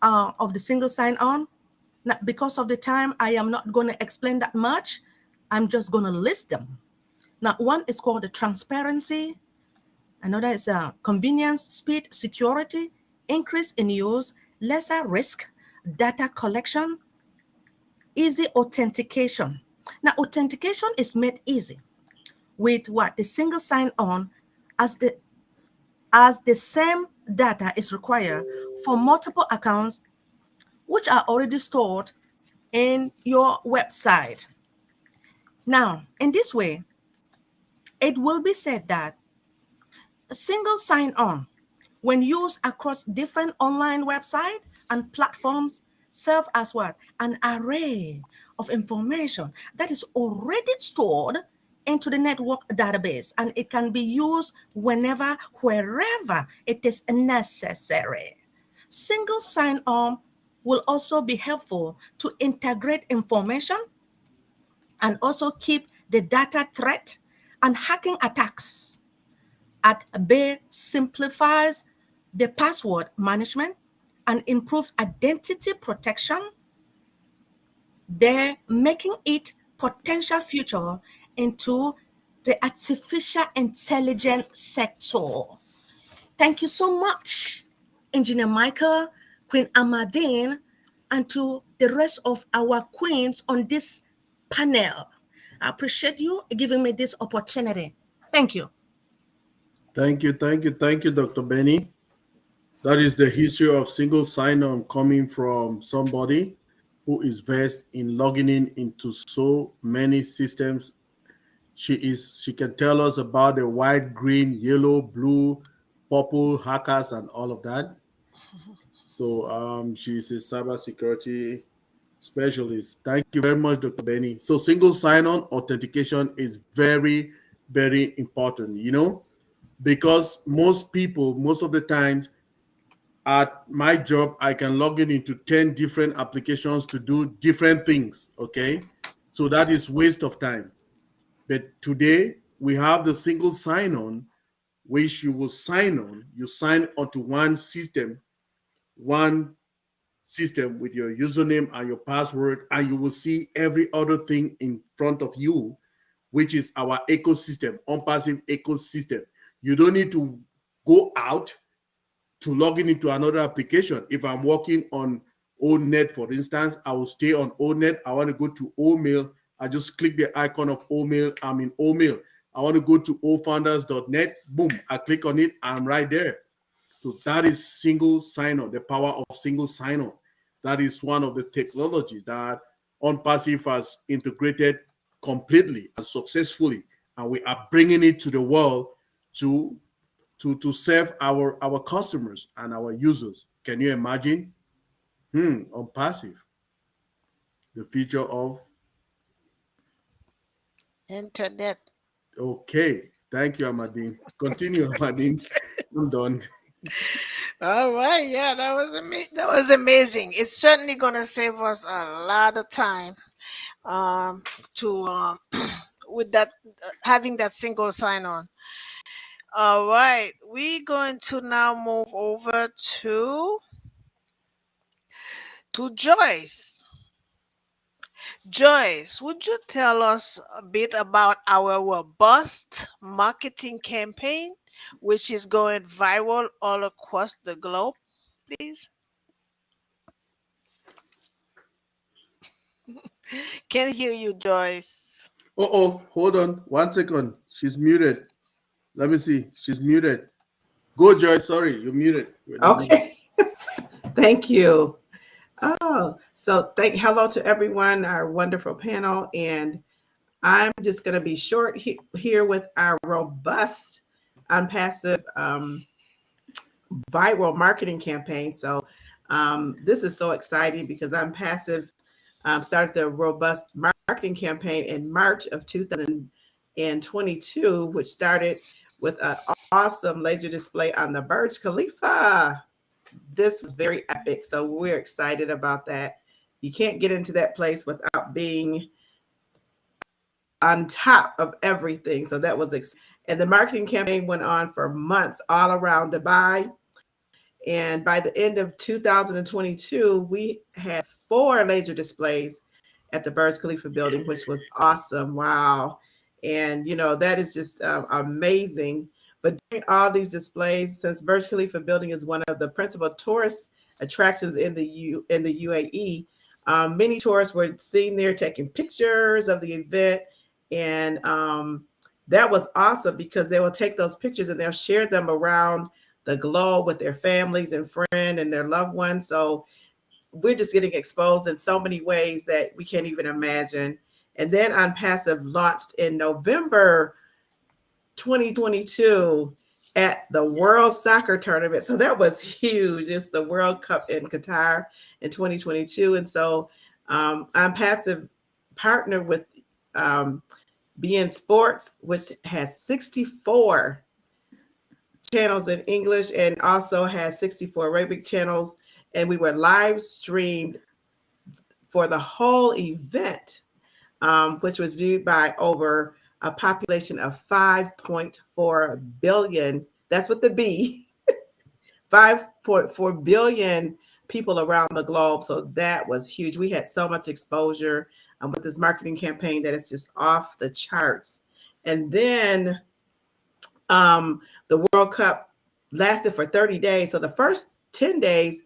of the single sign-on. Now, because of the time, I am not going to explain that much. I'm just going to list them. Now, one is called the transparency. Another is convenience, speed, security, increase in use, lesser risk, data collection, easy authentication. Now, authentication is made easy with what? The single sign-on, as the same data is required for multiple accounts which are already stored in your website. Now, in this way, it will be said that a single sign-on, when used across different online websites and platforms, serve as what? An array of information that is already stored into the network database, and it can be used whenever, wherever it is necessary. Single sign-on will also be helpful to integrate information and also keep the data threat and hacking attacks at bay, simplifies the password management and improves identity protection. They're making it potential future into the artificial intelligence sector. Thank you so much, Engineer Michael, Queen Amadine, and to the rest of our queens on this panel. I appreciate you giving me this opportunity. Thank you. Thank you, Dr. Benny. That is the history of single sign-on coming from somebody who is versed in logging in into so many systems. She can tell us about the white, green, yellow, blue, purple hackers and all of that. So she's a cybersecurity specialist. Thank you very much, Dr. Benny. So single sign-on authentication is very, very important, because most people, most of the times at my job, I can log in into 10 different applications to do different things, okay? So that is waste of time. But today we have the single sign-on, which you will sign on. You sign onto one system with your username and your password, and you will see every other thing in front of you, which is our ecosystem, ONPASSIVE ecosystem. You don't need to go out to log in into another application. If I'm working on ONET, for instance, I will stay on ONET. I want to go to OMail. I just click the icon of OMail. I'm in OMail. I want to go to ofounders.net. Boom, I click on it. I'm right there. So that is single sign-on, the power of single sign-on. That is one of the technologies that ONPASSIVE has integrated completely and successfully. And we are bringing it to the world to serve our customers and our users. Can you imagine? ONPASSIVE, the future of internet. Okay, thank you, Amadine. Continue, Amadine. I'm done. All right, yeah, that was amazing. It's certainly gonna save us a lot of time to with that having that single sign on. All right, we're going to now move over to Joyce. Joyce, would you tell us a bit about our robust marketing campaign, which is going viral all across the globe, please? Can't hear you, Joyce. Oh, hold on 1 second. She's muted. Let me see. She's muted. Go, Joyce. Sorry, you're muted. You're in the middle. Okay. Thank you. Oh, so hello to everyone, our wonderful panel. And I'm just going to be short here with our robust, unpassive viral marketing campaign. So this is so exciting because Unpassive started the robust marketing campaign in March of 2022, which started with an awesome laser display on the Burj Khalifa. This was very epic. So we're excited about that. You can't get into that place without being on top of everything. So that was exciting. And the marketing campaign went on for months all around Dubai. And by the end of 2022, we had 4 laser displays at the Burj Khalifa building, which was awesome. Wow. And, that is just amazing. But during all these displays, since Burj Khalifa building is one of the principal tourist attractions in the UAE, many tourists were seen there taking pictures of the event. And that was awesome because they will take those pictures and they'll share them around the globe with their families and friends and their loved ones. So we're just getting exposed in so many ways that we can't even imagine. And then Unpassive launched in November 2022 at the World Soccer Tournament. So that was huge. It's the World Cup in Qatar in 2022. And so Unpassive partnered with BN Sports, which has 64 channels in English and also has 64 Arabic channels. And we were live streamed for the whole event, which was viewed by over a population of 5.4 billion. That's with the B, 5.4 billion people around the globe. So that was huge. We had so much exposure with this marketing campaign that it's just off the charts. And then the World Cup lasted for 30 days. So the first 10 days,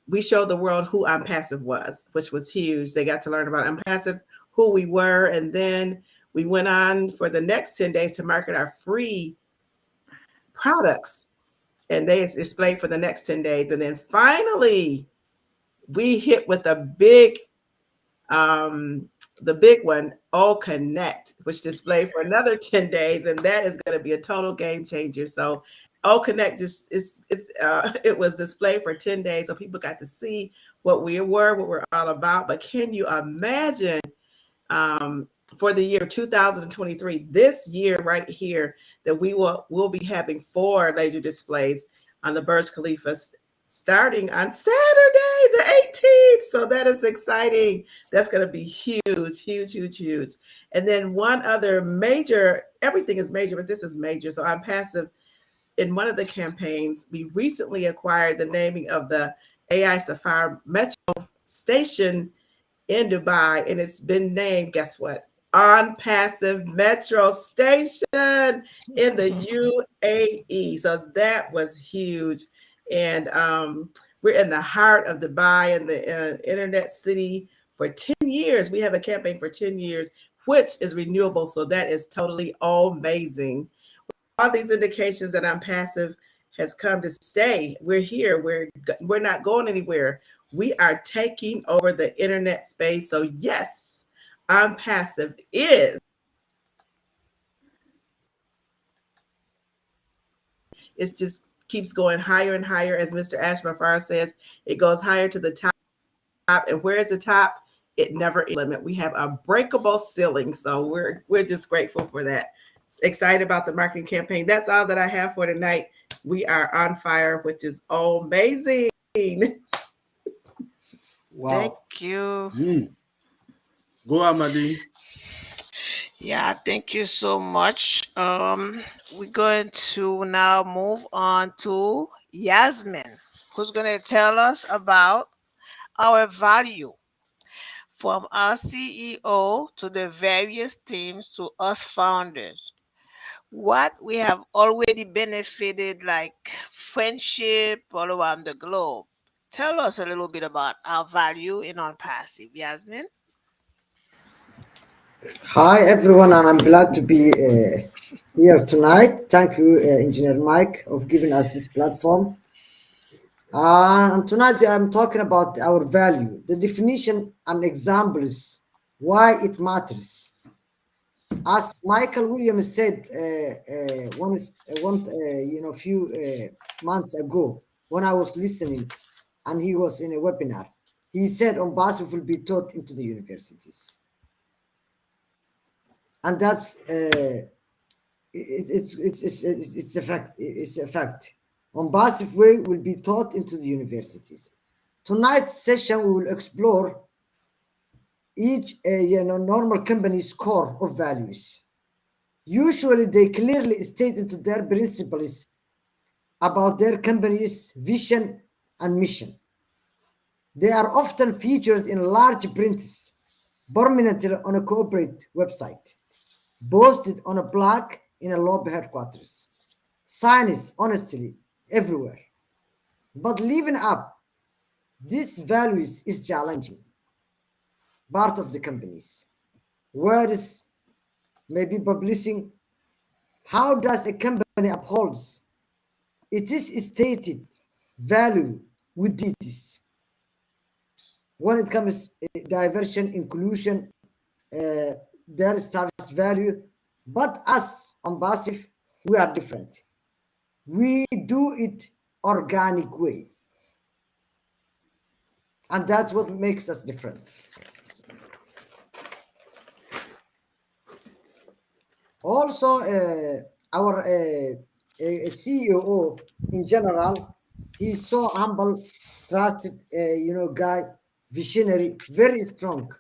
we showed the world who Unpassive was, which was huge. They got to learn about Unpassive, who we were. And then we went on for the next 10 days to market our free products. And they displayed for the next 10 days. And then finally, we hit with the big one, O Connect, which displayed for another 10 days. And that is going to be a total game changer. So O Connect it was displayed for 10 days. So people got to see what we're all about. But can you imagine for the year 2023, this year right here, that we'll be having 4 laser displays on the Burj Khalifa starting on Saturday, the 18th. So that is exciting. That's going to be huge, huge, huge, huge. And then one other major, everything is major, but this is major. So Unpassive, in one of the campaigns, we recently acquired the naming of the AI Sapphire Metro Station in Dubai, and it's been named, guess what? Unpassive Metro Station in the UAE. So that was huge. And we're in the heart of Dubai and the internet city for 10 years. We have a campaign for 10 years, which is renewable. So that is totally amazing. All these indications that Unpassive has come to stay. We're here. We're not going anywhere. We are taking over the internet space. So yes, Unpassive is. It just keeps going higher and higher. As Mr. Ashmafar says, it goes higher to the top. And where is the top? It never limit. We have a breakable ceiling. So we're just grateful for that. Excited about the marketing campaign. That's all that I have for tonight. We are on fire, which is amazing. Wow. Thank you. Go, Amadine. Yeah, thank you so much. We're going to now move on to Yasmin, who's going to tell us about our value from our CEO to the various teams to us founders. What we have already benefited, like friendship all around the globe. Tell us a little bit about our value in ONPASSIVE, Yasmin. Hi, everyone, and I'm glad to be here tonight. Thank you, Engineer Mike, of giving us this platform. And tonight I'm talking about our value, the definition and examples, why it matters. As Michael Williams said a few months ago when I was listening, and he was in a webinar, he said ONPASSIVE will be taught into the universities. And that's it's a fact. It's a fact. ONPASSIVE way will be taught into the universities. Tonight's session we will explore each normal company's core of values. Usually they clearly state into their principles about their company's vision and mission. They are often featured in large prints, prominently on a corporate website, posted on a plaque in a lobby headquarters. Signs, honestly, everywhere. But living up these values is challenging. Part of the companies. Words may be publishing. How does a company upholds it is stated value with duties? When it comes diversion, inclusion, their staff's value, but us ONPASSIVE, we are different. We do it organic way, and that's what makes us different. Also, our CEO in general, he's so humble, trusted, guy, visionary, very strong,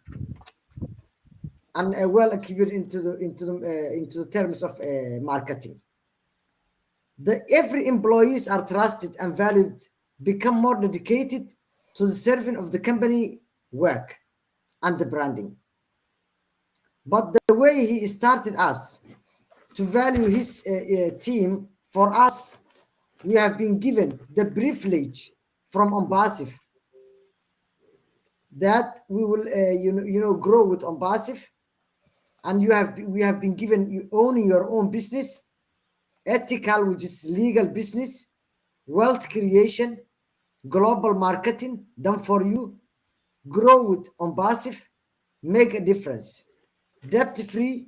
and well equipped into the terms of marketing. Every employees are trusted and valued, become more dedicated to the serving of the company work and the branding. But the way he started us to value his team, for us, we have been given the privilege from ONPASSIVE that we will grow with ONPASSIVE, and we have been given you owning your own business, ethical, which is legal business, wealth creation, global marketing done for you, grow with ONPASSIVE, make a difference, debt free,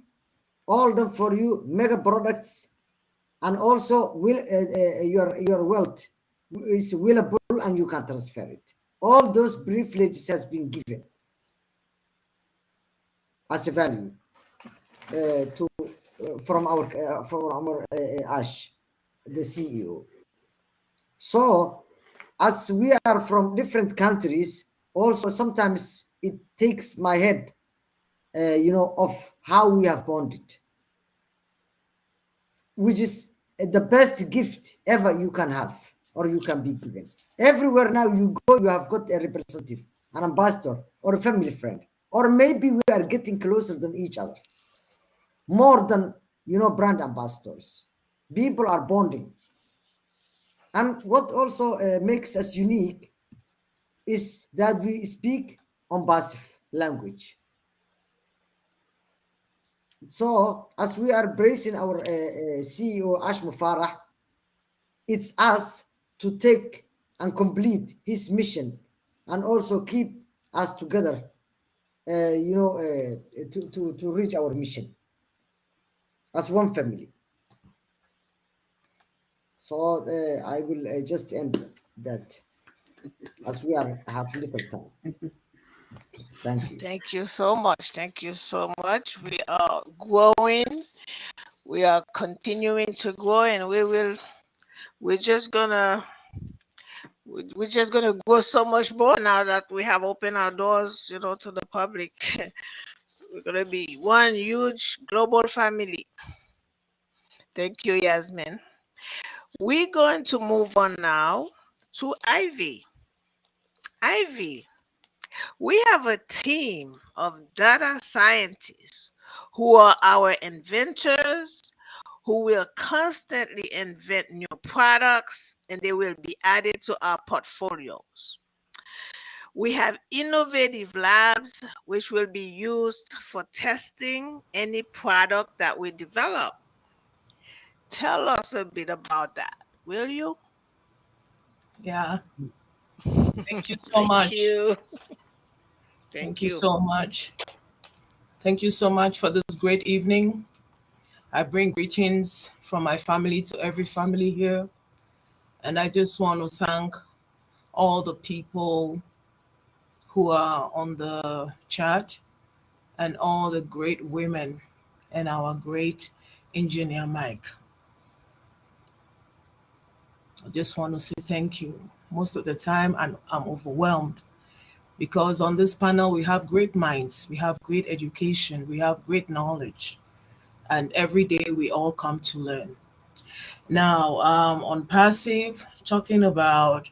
all done for you, mega products, and also will your wealth is willable and you can transfer it. All those privileges has been given as a value from our Ash, the CEO. So as we are from different countries, also sometimes it takes my head, of how we have bonded, which is the best gift ever you can have or you can be given. Everywhere now you go, you have got a representative, an ambassador, or a family friend, or maybe we are getting closer than each other, more than brand ambassadors. People are bonding, and what also makes us unique is that we speak ONPASSIVE language. So as we are bracing our CEO Ash Mufarah, it's us to take and complete his mission and also keep us together, to reach our mission as one family. So I will just end that, as we have little time. Thank you. Thank you so much. Thank you so much. We are growing. We are continuing to grow, and we're just gonna grow so much more now that we have opened our doors, to the public. We're gonna be one huge global family. Thank you, Yasmin. We're going to move on now to Ivy. Ivy, We have a team of data scientists who are our inventors, who will constantly invent new products and they will be added to our portfolios. We have innovative labs which will be used for testing any product that we develop. Tell us a bit about that, will you? Yeah. Thank you so Thank much. you. Thank Thank you you. so much. Thank you so much for this great evening. I bring greetings from my family to every family here. And I just want to thank all the people who are on the chat and all the great women and our great engineer Mike. I just want to say thank you. Most of the time I'm overwhelmed because on this panel we have great minds, we have great education, we have great knowledge, and every day we all come to learn. Now, on passive, talking about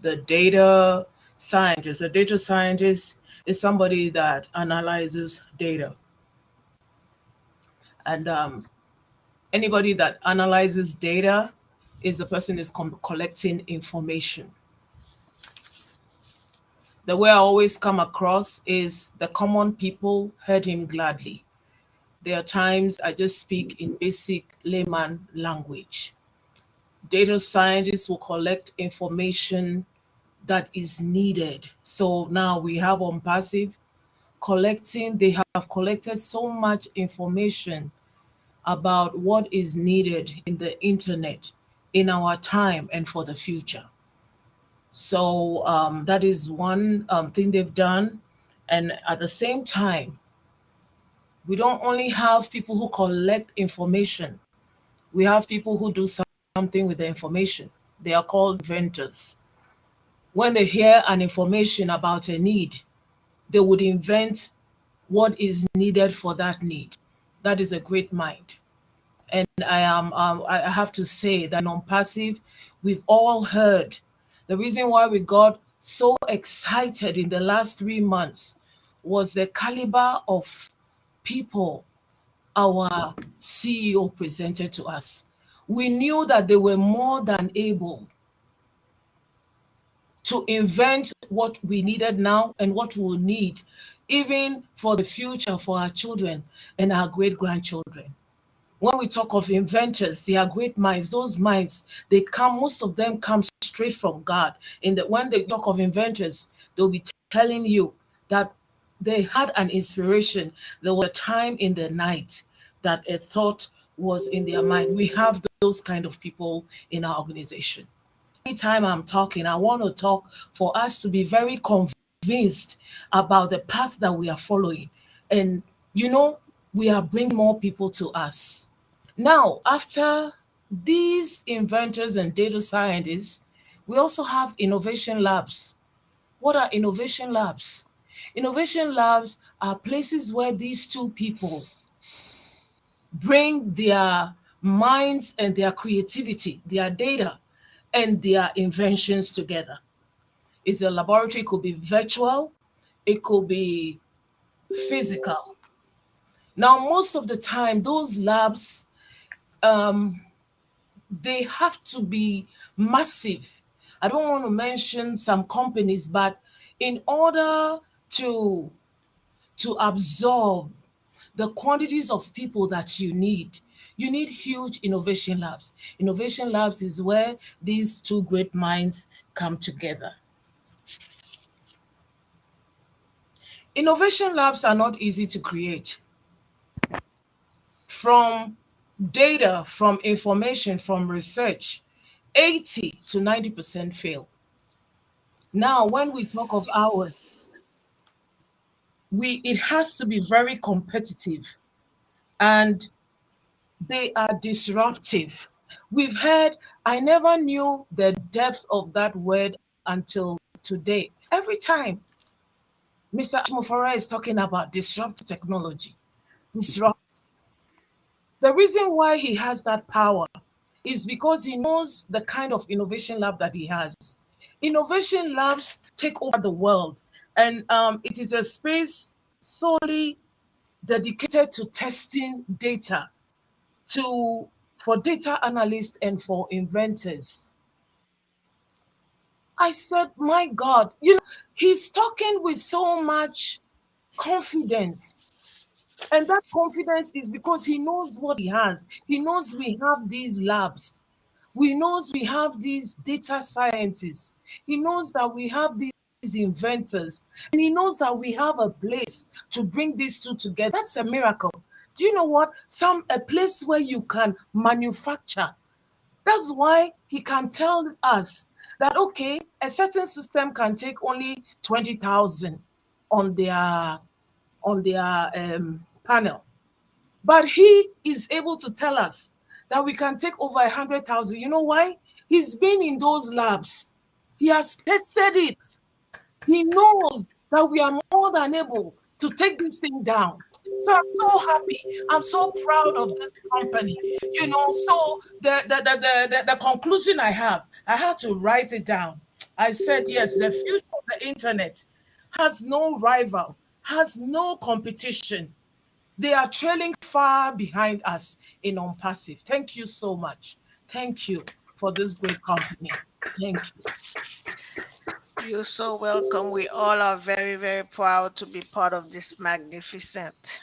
the data scientist. A data scientist is somebody that analyzes data. And anybody that analyzes data is the person is collecting information. The way I always come across is the common people heard him gladly. There are times I just speak in basic layman language. Data scientists will collect information that is needed. So now we have ONPASSIVE collecting, they have collected so much information about what is needed in the internet in our time and for the future. So that is one thing they've done. And at the same time, we don't only have people who collect information, we have people who do something with the information. They are called inventors. When they hear an information about a need, they would invent what is needed for that need. That is a great mind. And I have to say that on passive, we've all heard the reason why we got so excited in the last 3 months was the caliber of people our CEO presented to us. We knew that they were more than able to invent what we needed now and what we'll need, even for the future for our children and our great-grandchildren. When we talk of inventors, they are great minds. Those minds, most of them come straight from God. When they talk of inventors, they'll be telling you that they had an inspiration. There was a time in the night that a thought was in their mind. We have those kind of people in our organization. Anytime I'm talking, I want to talk for us to be very convinced about the path that we are following. And, we are bringing more people to us. Now, after these inventors and data scientists, we also have innovation labs. What are innovation labs? Innovation labs are places where these two people bring their minds and their creativity, their data, and their inventions together. It's a laboratory, it could be virtual, it could be physical. Now, most of the time, those labs, they have to be massive. I don't want to mention some companies, but in order to absorb the quantities of people that you need huge innovation labs. Innovation labs is where these two great minds come together. Innovation labs are not easy to create. From data, from information, from research, 80 to 90% fail. Now, when we talk of ours, it has to be very competitive and they are disruptive. We've heard, I never knew the depth of that word until today. Every time Mr. Mufara is talking about disruptive technology, disrupt. The reason why he has that power is because he knows the kind of innovation lab that he has. Innovation labs take over the world, and it is a space solely dedicated to testing data, for data analysts and for inventors. I said, my God, he's talking with so much confidence. And that confidence is because he knows what he has. He knows we have these labs. He knows we have these data scientists. He knows that we have these inventors. And he knows that we have a place to bring these two together. That's a miracle. Do you know what? A place where you can manufacture. That's why he can tell us that, okay, a certain system can take only 20,000 on their panel. But he is able to tell us that we can take over 100,000. You know why? He's been in those labs. He has tested it. He knows that we are more than able to take this thing down. So I'm so happy. I'm so proud of this company. So the conclusion I had to write it down. I said, yes, the future of the internet has no rival, has no competition. They are trailing far behind us in ONPASSIVE. Thank you so much. Thank you for this great company. Thank you. You're so welcome. We all are very, very proud to be part of this magnificent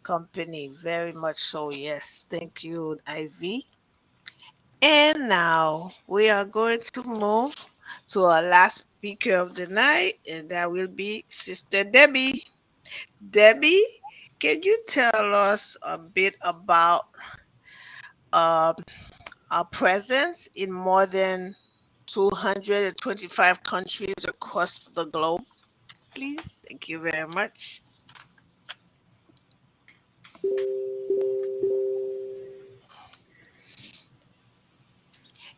company. Very much so, yes. Thank you, Ivy. And now we are going to move to our last speaker of the night, and that will be Sister Debbie. Debbie, can you tell us a bit about our presence in more than 225 countries across the globe, please? Thank you very much.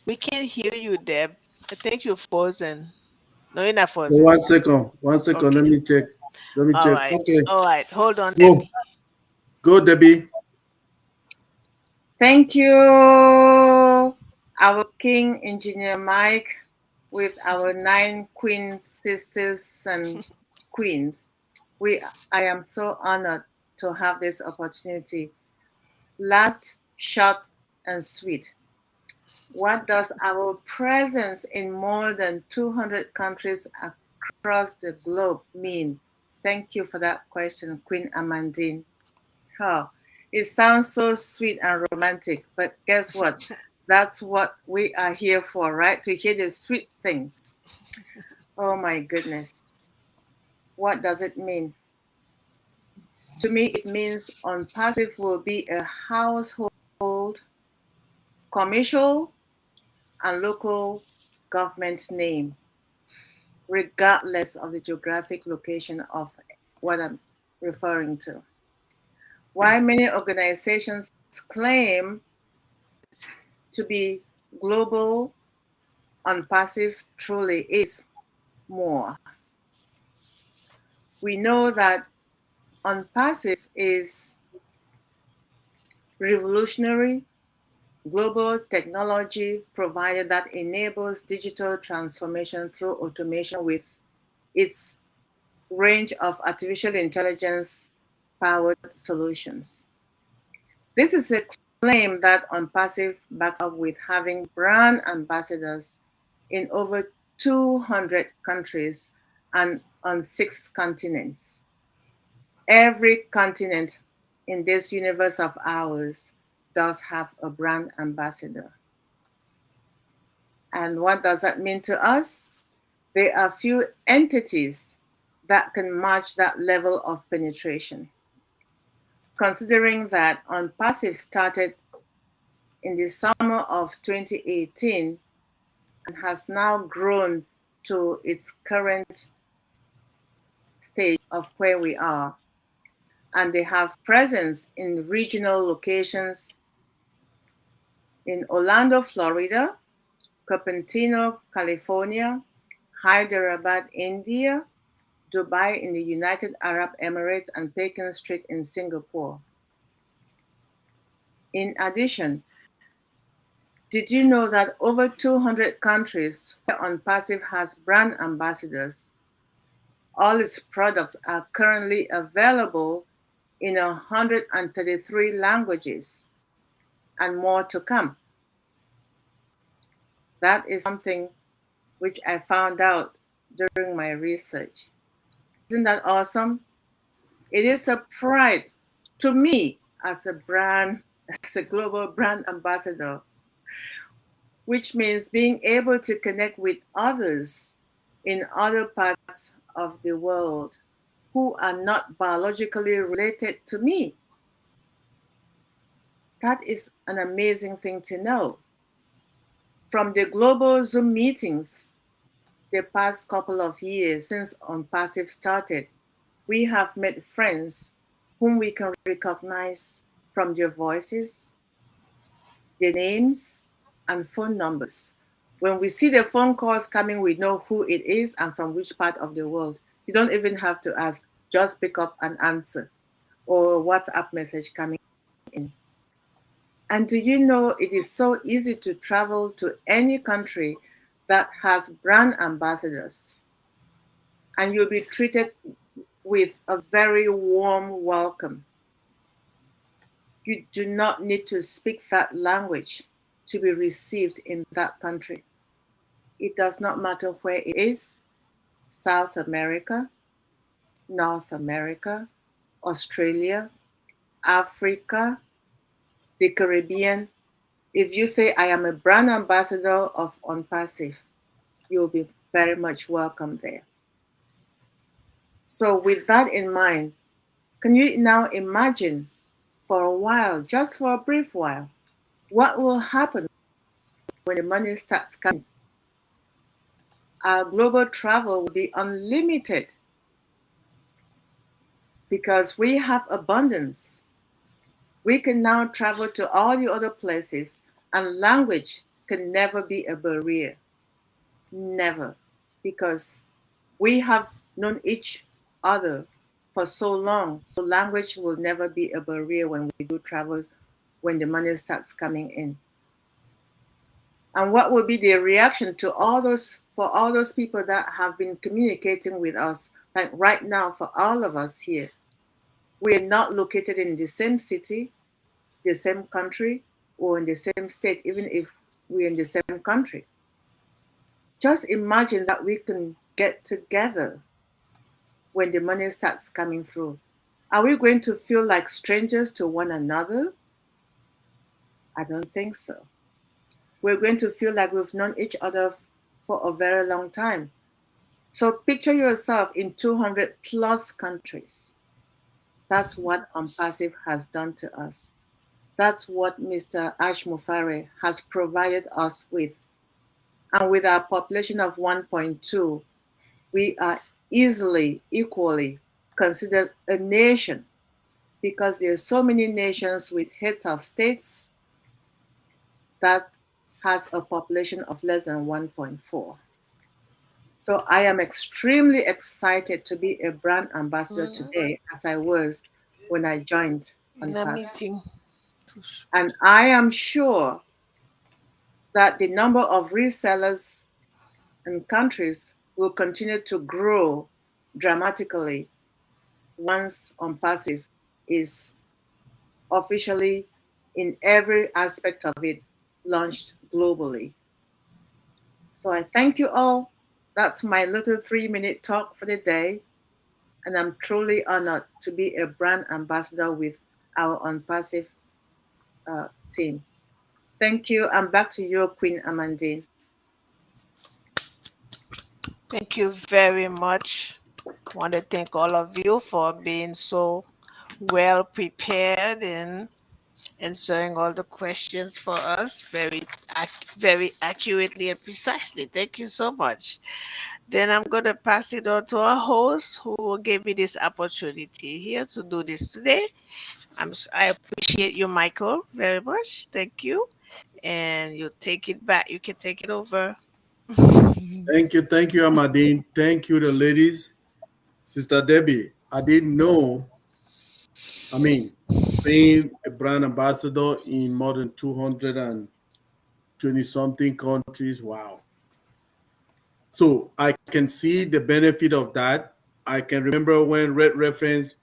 We can't hear you, Deb. I think you're frozen. No, you're not frozen. 1 second. 1 second. Okay. Let me check. All right. Okay. All right. Hold on, Go. Debbie. Go, Debbie. Thank you, our King Engineer Mike, with our 9 Queen sisters and queens. I am so honored to have this opportunity. Last, short, and sweet. What does our presence in more than 200 countries across the globe mean? Thank you for that question, Queen Amandine. Oh, it sounds so sweet and romantic, but guess what? That's what we are here for, right? To hear the sweet things. Oh my goodness. What does it mean? To me, it means ONPASSIVE will be a household, commercial, and local government name, regardless of the geographic location of what I'm referring to. While many organizations claim to be global, ONPASSIVE truly is more. We know that ONPASSIVE is revolutionary global technology provider that enables digital transformation through automation with its range of artificial intelligence powered solutions. This is a claim that ONPASSIVE backs up with having brand ambassadors in over 200 countries and on 6 continents. Every continent in this universe of ours does have a brand ambassador. And what does that mean to us? There are few entities that can match that level of penetration. Considering that ONPASSIVE started in the summer of 2018 and has now grown to its current stage of where we are. And they have presence in regional locations in Orlando, Florida, Cupertino, California, Hyderabad, India, Dubai in the United Arab Emirates, and Pekin Street in Singapore. In addition, Did you know that over 200 countries where ONPASSIVE has brand ambassadors? All its products are currently available in 133 languages and more to come. That is something which I found out during my research. Isn't that awesome? It is a pride to me as a global brand ambassador, which means being able to connect with others in other parts of the world who are not biologically related to me. That is an amazing thing to know. From the global Zoom meetings the past couple of years since ONPASSIVE started, we have met friends whom we can recognize from their voices, their names, and phone numbers. When we see the phone calls coming, we know who it is and from which part of the world. You don't even have to ask, just pick up and answer, or WhatsApp message coming in. And do you know it is so easy to travel to any country that has brand ambassadors, and you'll be treated with a very warm welcome. You do not need to speak that language to be received in that country. It does not matter where it is, South America, North America, Australia, Africa, the Caribbean. If you say, I am a brand ambassador of ONPASSIVE, you'll be very much welcome there. So with that in mind, can you now imagine for a while, just for a brief while, what will happen when the money starts coming? Our global travel will be unlimited because we have abundance. We can now travel to all the other places, and language can never be a barrier. Never. Because we have known each other for so long, so language will never be a barrier when we do travel, when the money starts coming in. And what will be the reaction to all those people that have been communicating with us, like right now for all of us here? We are not located in the same city, the same country, or in the same state, even if we're in the same country. Just imagine that we can get together when the money starts coming through. Are we going to feel like strangers to one another? I don't think so. We're going to feel like we've known each other for a very long time. So picture yourself in 200 plus countries. That's what ONPASSIVE has done to us. That's what Mr. Ash Mufare has provided us with. And with our population of 1.2, we are equally considered a nation, because there are so many nations with heads of states that has a population of less than 1.4. So I am extremely excited to be a brand ambassador today, as I was when I joined ONPASSIVE. And I am sure that the number of resellers and countries will continue to grow dramatically once ONPASSIVE is officially, in every aspect of it, launched globally. So I thank you all. That's my little 3-minute talk for the day. And I'm truly honored to be a brand ambassador with our ONPASSIVE team. Thank you. And back to you, Queen Amandine. Thank you very much. I want to thank all of you for being so well prepared and answering all the questions for us very accurately and precisely. Thank you so much. Then I'm going to pass it on to our host, who will give me this opportunity here to do this today. I appreciate you, Michael, very much. Thank you. And you take it back. You can take it over. Thank you, Amadine. Thank you, the ladies. Sister Debbie, I didn't know, being a brand ambassador in more than 200 20-something countries. Wow. So I can see the benefit of that. I can remember when Red Reference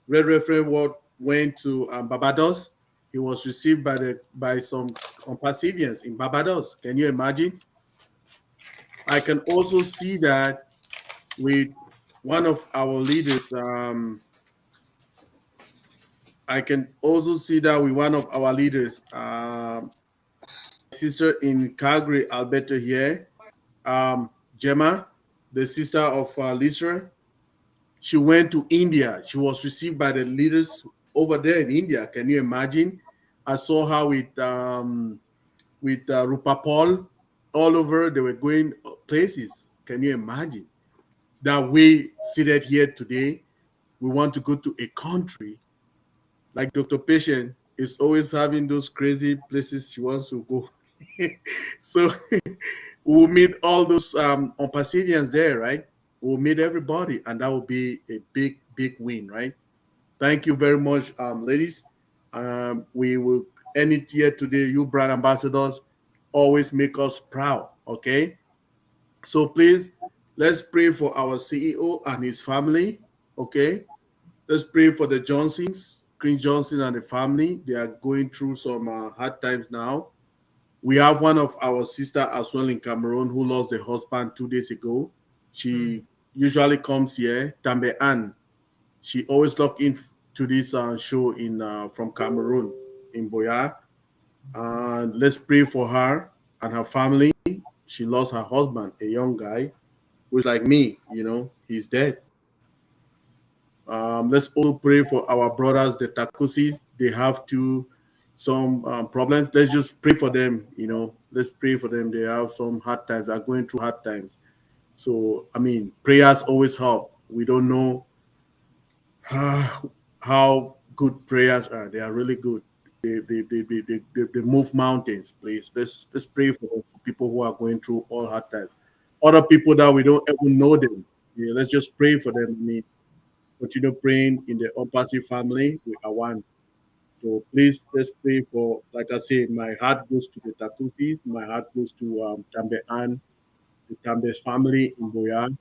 went to Barbados. He was received by some Compassivians in Barbados. Can you imagine? I can also see that with one of our leaders. I can also see that with one of our leaders, sister in Calgary, Alberta here, Gemma, the sister of Lisa. She went to India. She was received by the leaders over there in India. Can you imagine? I saw her with Rupa Paul all over. They were going places. Can you imagine? That we seated here today, we want to go to a country like Dr. Patient is always having those crazy places she wants to go. So we'll meet all those Ompassivians there, right? We'll meet everybody, and that will be a big, big win, right? Thank you very much, ladies. We will end it here today. You brand ambassadors always make us proud, okay? So please, let's pray for our CEO and his family, okay? Let's pray for the Johnsons, Queen Johnson and the family. They are going through some hard times now. We have one of our sister as well in Cameroon who lost the husband 2 days ago. She usually comes here, Tambe Ann. She always log in to this show in from Cameroon in Boya. Let's pray for her and her family. She lost her husband, a young guy, who's like me, you know, he's dead. Let's also pray for our brothers, the Takusis. They have some problems. Let's just pray for them, you know. Let's pray for them. They have some hard times. They're going through hard times. So, I mean, prayers always help. We don't know how good prayers are. They are really good. They move mountains, please. Let's pray for people who are going through all hard times. Other people that we don't even know them. Yeah, let's just pray for them. I mean, continue praying in the ONPASSIVE family. We are one. So please, let's pray for, like I say, my heart goes to the Tatusis. My heart goes to Tambe Ann, the Tambe's family in Boyan.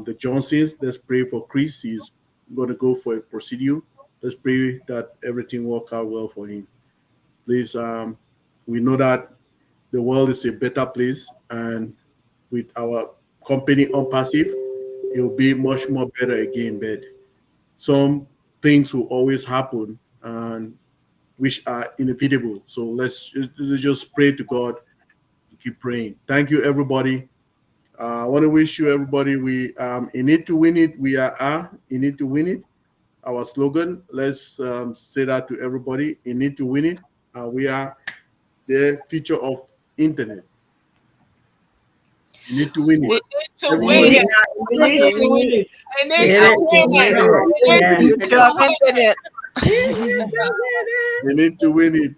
The Johnsons, let's pray for Chris. He's going to go for a procedure. Let's pray that everything work out well for him. Please, we know that the world is a better place, and with our company ONPASSIVE, it will be much more better again. But some things will always happen, and which are inevitable. So let's just pray to God. Keep praying. Thank you, everybody. I want to wish you, everybody, we in it to win it. We are in it to win it. Our slogan. Let's say that to everybody. In it to win it. We are the future of internet. You need to win it. We need to win it. We need to win it. We need to win it. We need to win it. We need to win it.